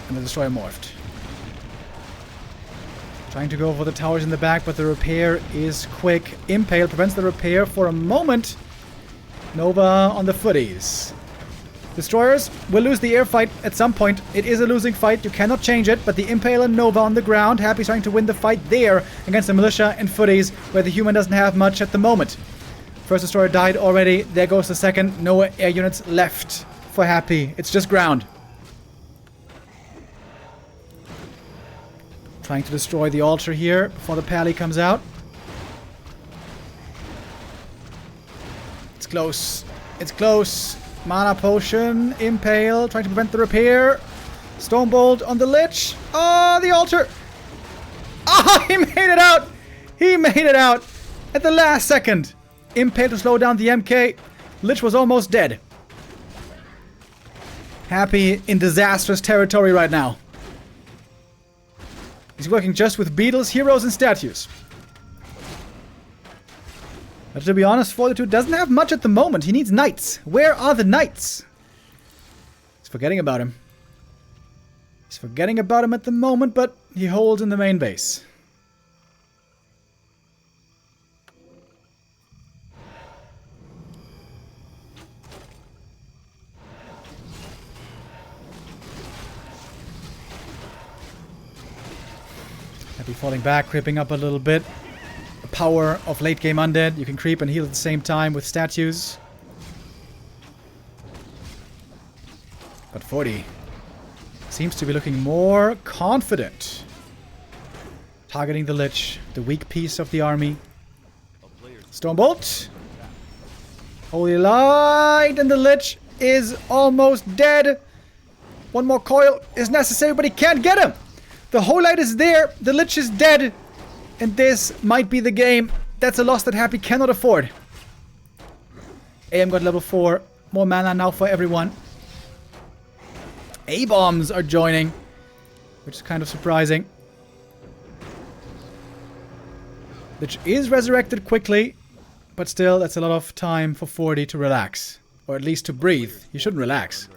And the destroyer morphed. Trying to go for the towers in the back, but the repair is quick. Impale prevents the repair for a moment. Nova on the footies. Destroyers will lose the air fight at some point. It is a losing fight. You cannot change it. But the Impale and Nova on the ground. Happy's trying to win the fight there against the Militia and Footies, where the human doesn't have much at the moment. First Destroyer died already. There goes the second. No air units left for Happy. It's just ground. Trying to destroy the altar here before the pally comes out. It's close. It's close. Mana potion, Impale, trying to prevent the repair. Stonebolt on the Lich. Oh, the altar. Oh, he made it out. He made it out at the last second. Impale to slow down the MK. Lich was almost dead. Happy in disastrous territory right now. He's working just with beetles, heroes, and statues. But to be honest, Fortitude doesn't have much at the moment. He needs knights. Where are the knights? He's forgetting about him. He's forgetting about him at the moment, but he holds in the main base. Happy falling back, creeping up a little bit. The power of late game undead. You can creep and heal at the same time with statues. But 40 seems to be looking more confident. Targeting the Lich, the weak piece of the army. Stonebolt. Holy Light, and the Lich is almost dead. One more coil is necessary, but he can't get him. The Holy Light is there, the Lich is dead. And this might be the game. That's a loss that Happy cannot afford. AM got level 4. More mana now for everyone. A-bombs are joining, which is kind of surprising. Lich is resurrected quickly, but still, that's a lot of time for 40 to relax. Or at least to breathe. He shouldn't relax.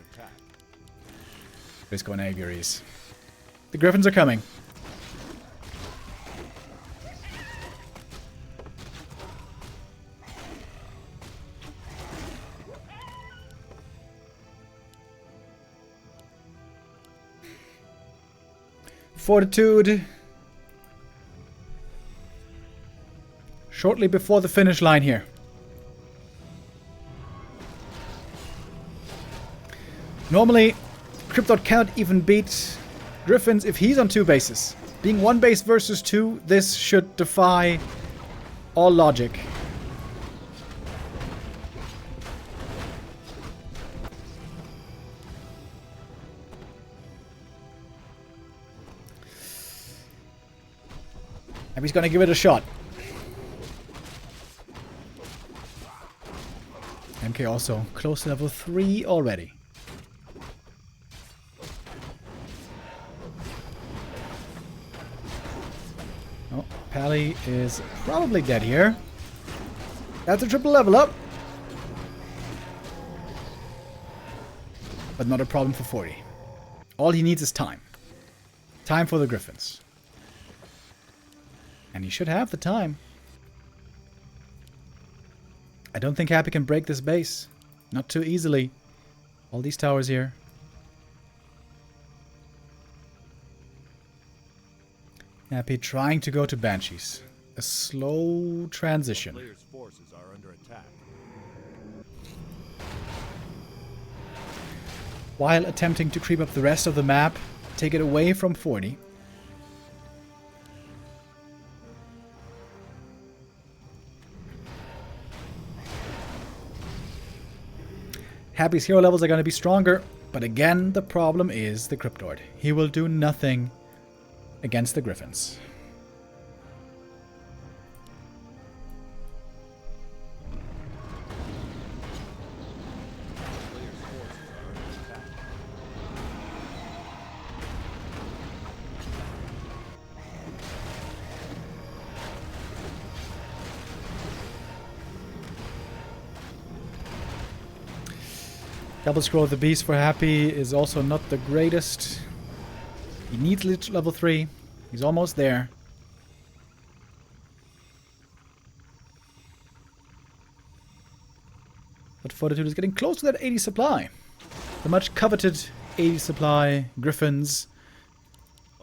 Risk on aviaries. The Gryphons are coming. Fortitude. Shortly before the finish line here. Normally, Crypt cannot even beat Gryphons if he's on 2 bases. Being 1 base versus 2, this should defy all logic. And he's gonna give it a shot. MK also close to level 3 already. Oh, Pally is probably dead here. That's a triple level up. But not a problem for 40. All he needs is time. Time for the Gryphons. And he should have the time. I don't think Happy can break this base. Not too easily. All these towers here. Happy trying to go to Banshees. A slow transition. Players' forces are under attack. While attempting to creep up the rest of the map, take it away from 40. Happy's hero levels are going to be stronger, but again, the problem is the Cryptord. He will do nothing against the Gryphons. Players' forces are under attack. Double scroll of the beast for Happy is also not the greatest. He needs level 3. He's almost there. But Fortitude is getting close to that 80 supply. The much coveted 80 supply Gryphons.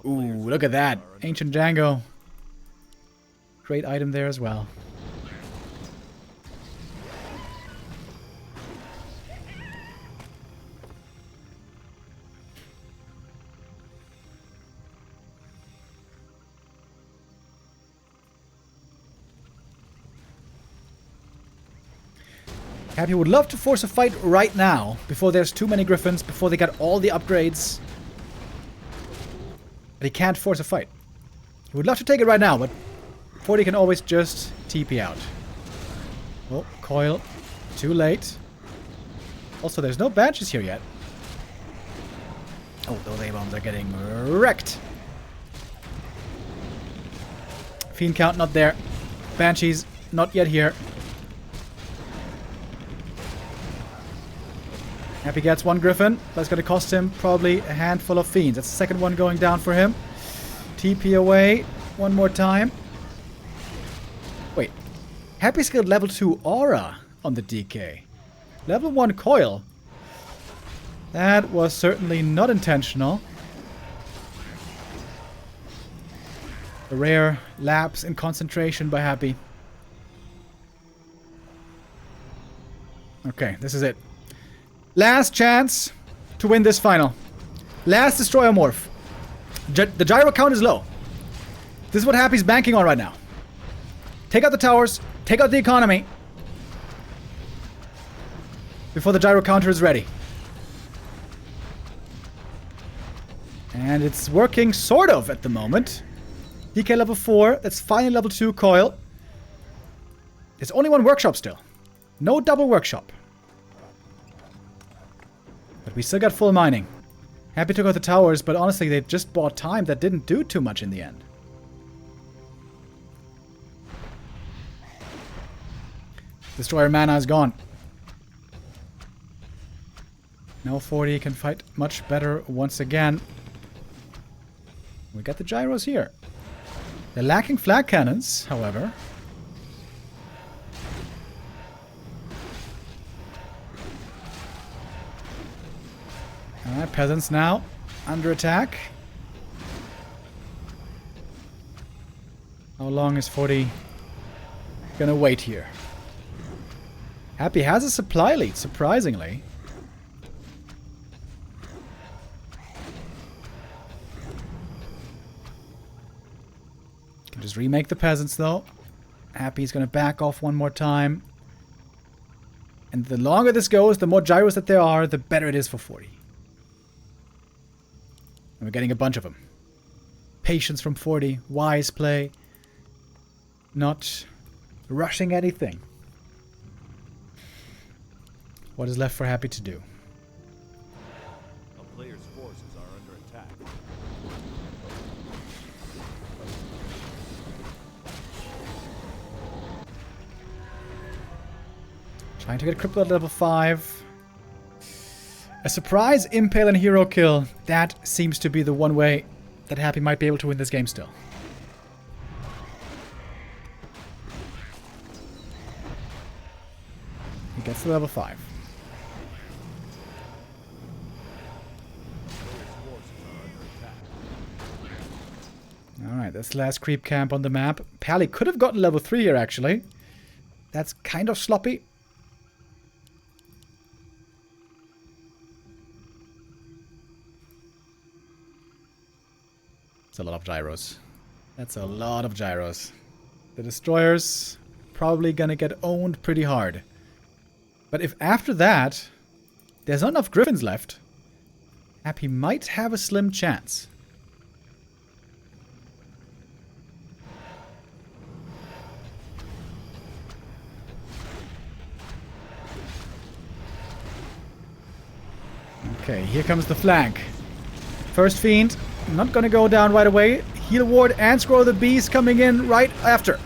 Ooh, look at that. Ancient Django. Great item there as well. Happy would love to force a fight right now, before there's too many Gryphons, before they got all the upgrades. But he can't force a fight. He would love to take it right now, but 40 can always just TP out. Oh, coil. Too late. Also, there's no Banshees here yet. Oh, those A-bombs are getting wrecked. Fiend count not there. Banshees not yet here. Happy gets 1 Gryphon. That's going to cost him probably a handful of Fiends. That's the second one going down for him. TP away. One more time. Wait. Happy skilled level 2 Aura on the DK. Level 1 Coil. That was certainly not intentional. A rare lapse in concentration by Happy. Okay, this is it. Last chance to win this final. Last Destroyer Morph. The gyro count is low. This is what Happy's banking on right now. Take out the towers. Take out the economy. Before the gyro counter is ready. And it's working sort of at the moment. DK level 4. That's finally level 2 coil. There's only 1 workshop still. No double workshop. But we still got full mining. Happy took out the towers, but honestly, they just bought time that didn't do too much in the end. Destroyer mana is gone. Now 40 can fight much better once again. We got the gyros here. They're lacking flag cannons, however. Alright, peasants now under attack. How long is 40 gonna wait here? Happy has a supply lead, surprisingly. Can just remake the peasants, though. Happy's gonna back off one more time. And the longer this goes, the more gyros that there are, the better it is for 40. And we're getting a bunch of them. Patience from 40, wise play. Not rushing anything. What is left for Happy to do? A player's forces are under attack. Trying to get Crypt at level 5. A surprise impale and hero kill. That seems to be the one way that Happy might be able to win this game still. He gets to level 5. Alright, that's the last creep camp on the map. Pally could have gotten level 3 here, actually. That's kind of sloppy. It's a lot of gyros. That's a lot of gyros. The destroyers probably gonna get owned pretty hard. But if after that there's not enough Gryphons left, Happy might have a slim chance. Okay, here comes the flank. First Fiend, not gonna go down right away. Heal Ward and Scroll of the Beast coming in right after.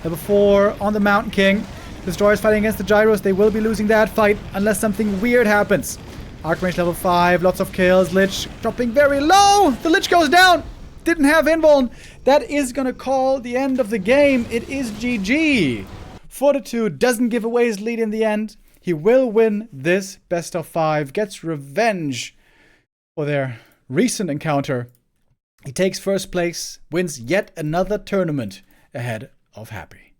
Level 4 on the Mountain King. Destroyers fighting against the gyros. They will be losing that fight unless something weird happens. Archmage level 5, lots of kills. Lich dropping very low. The Lich goes down. Didn't have invuln. That is gonna call the end of the game. It is GG. Fortitude doesn't give away his lead in the end. He will win this best of 5. Gets revenge for their recent encounter. He takes first place, wins yet another tournament ahead of Happy.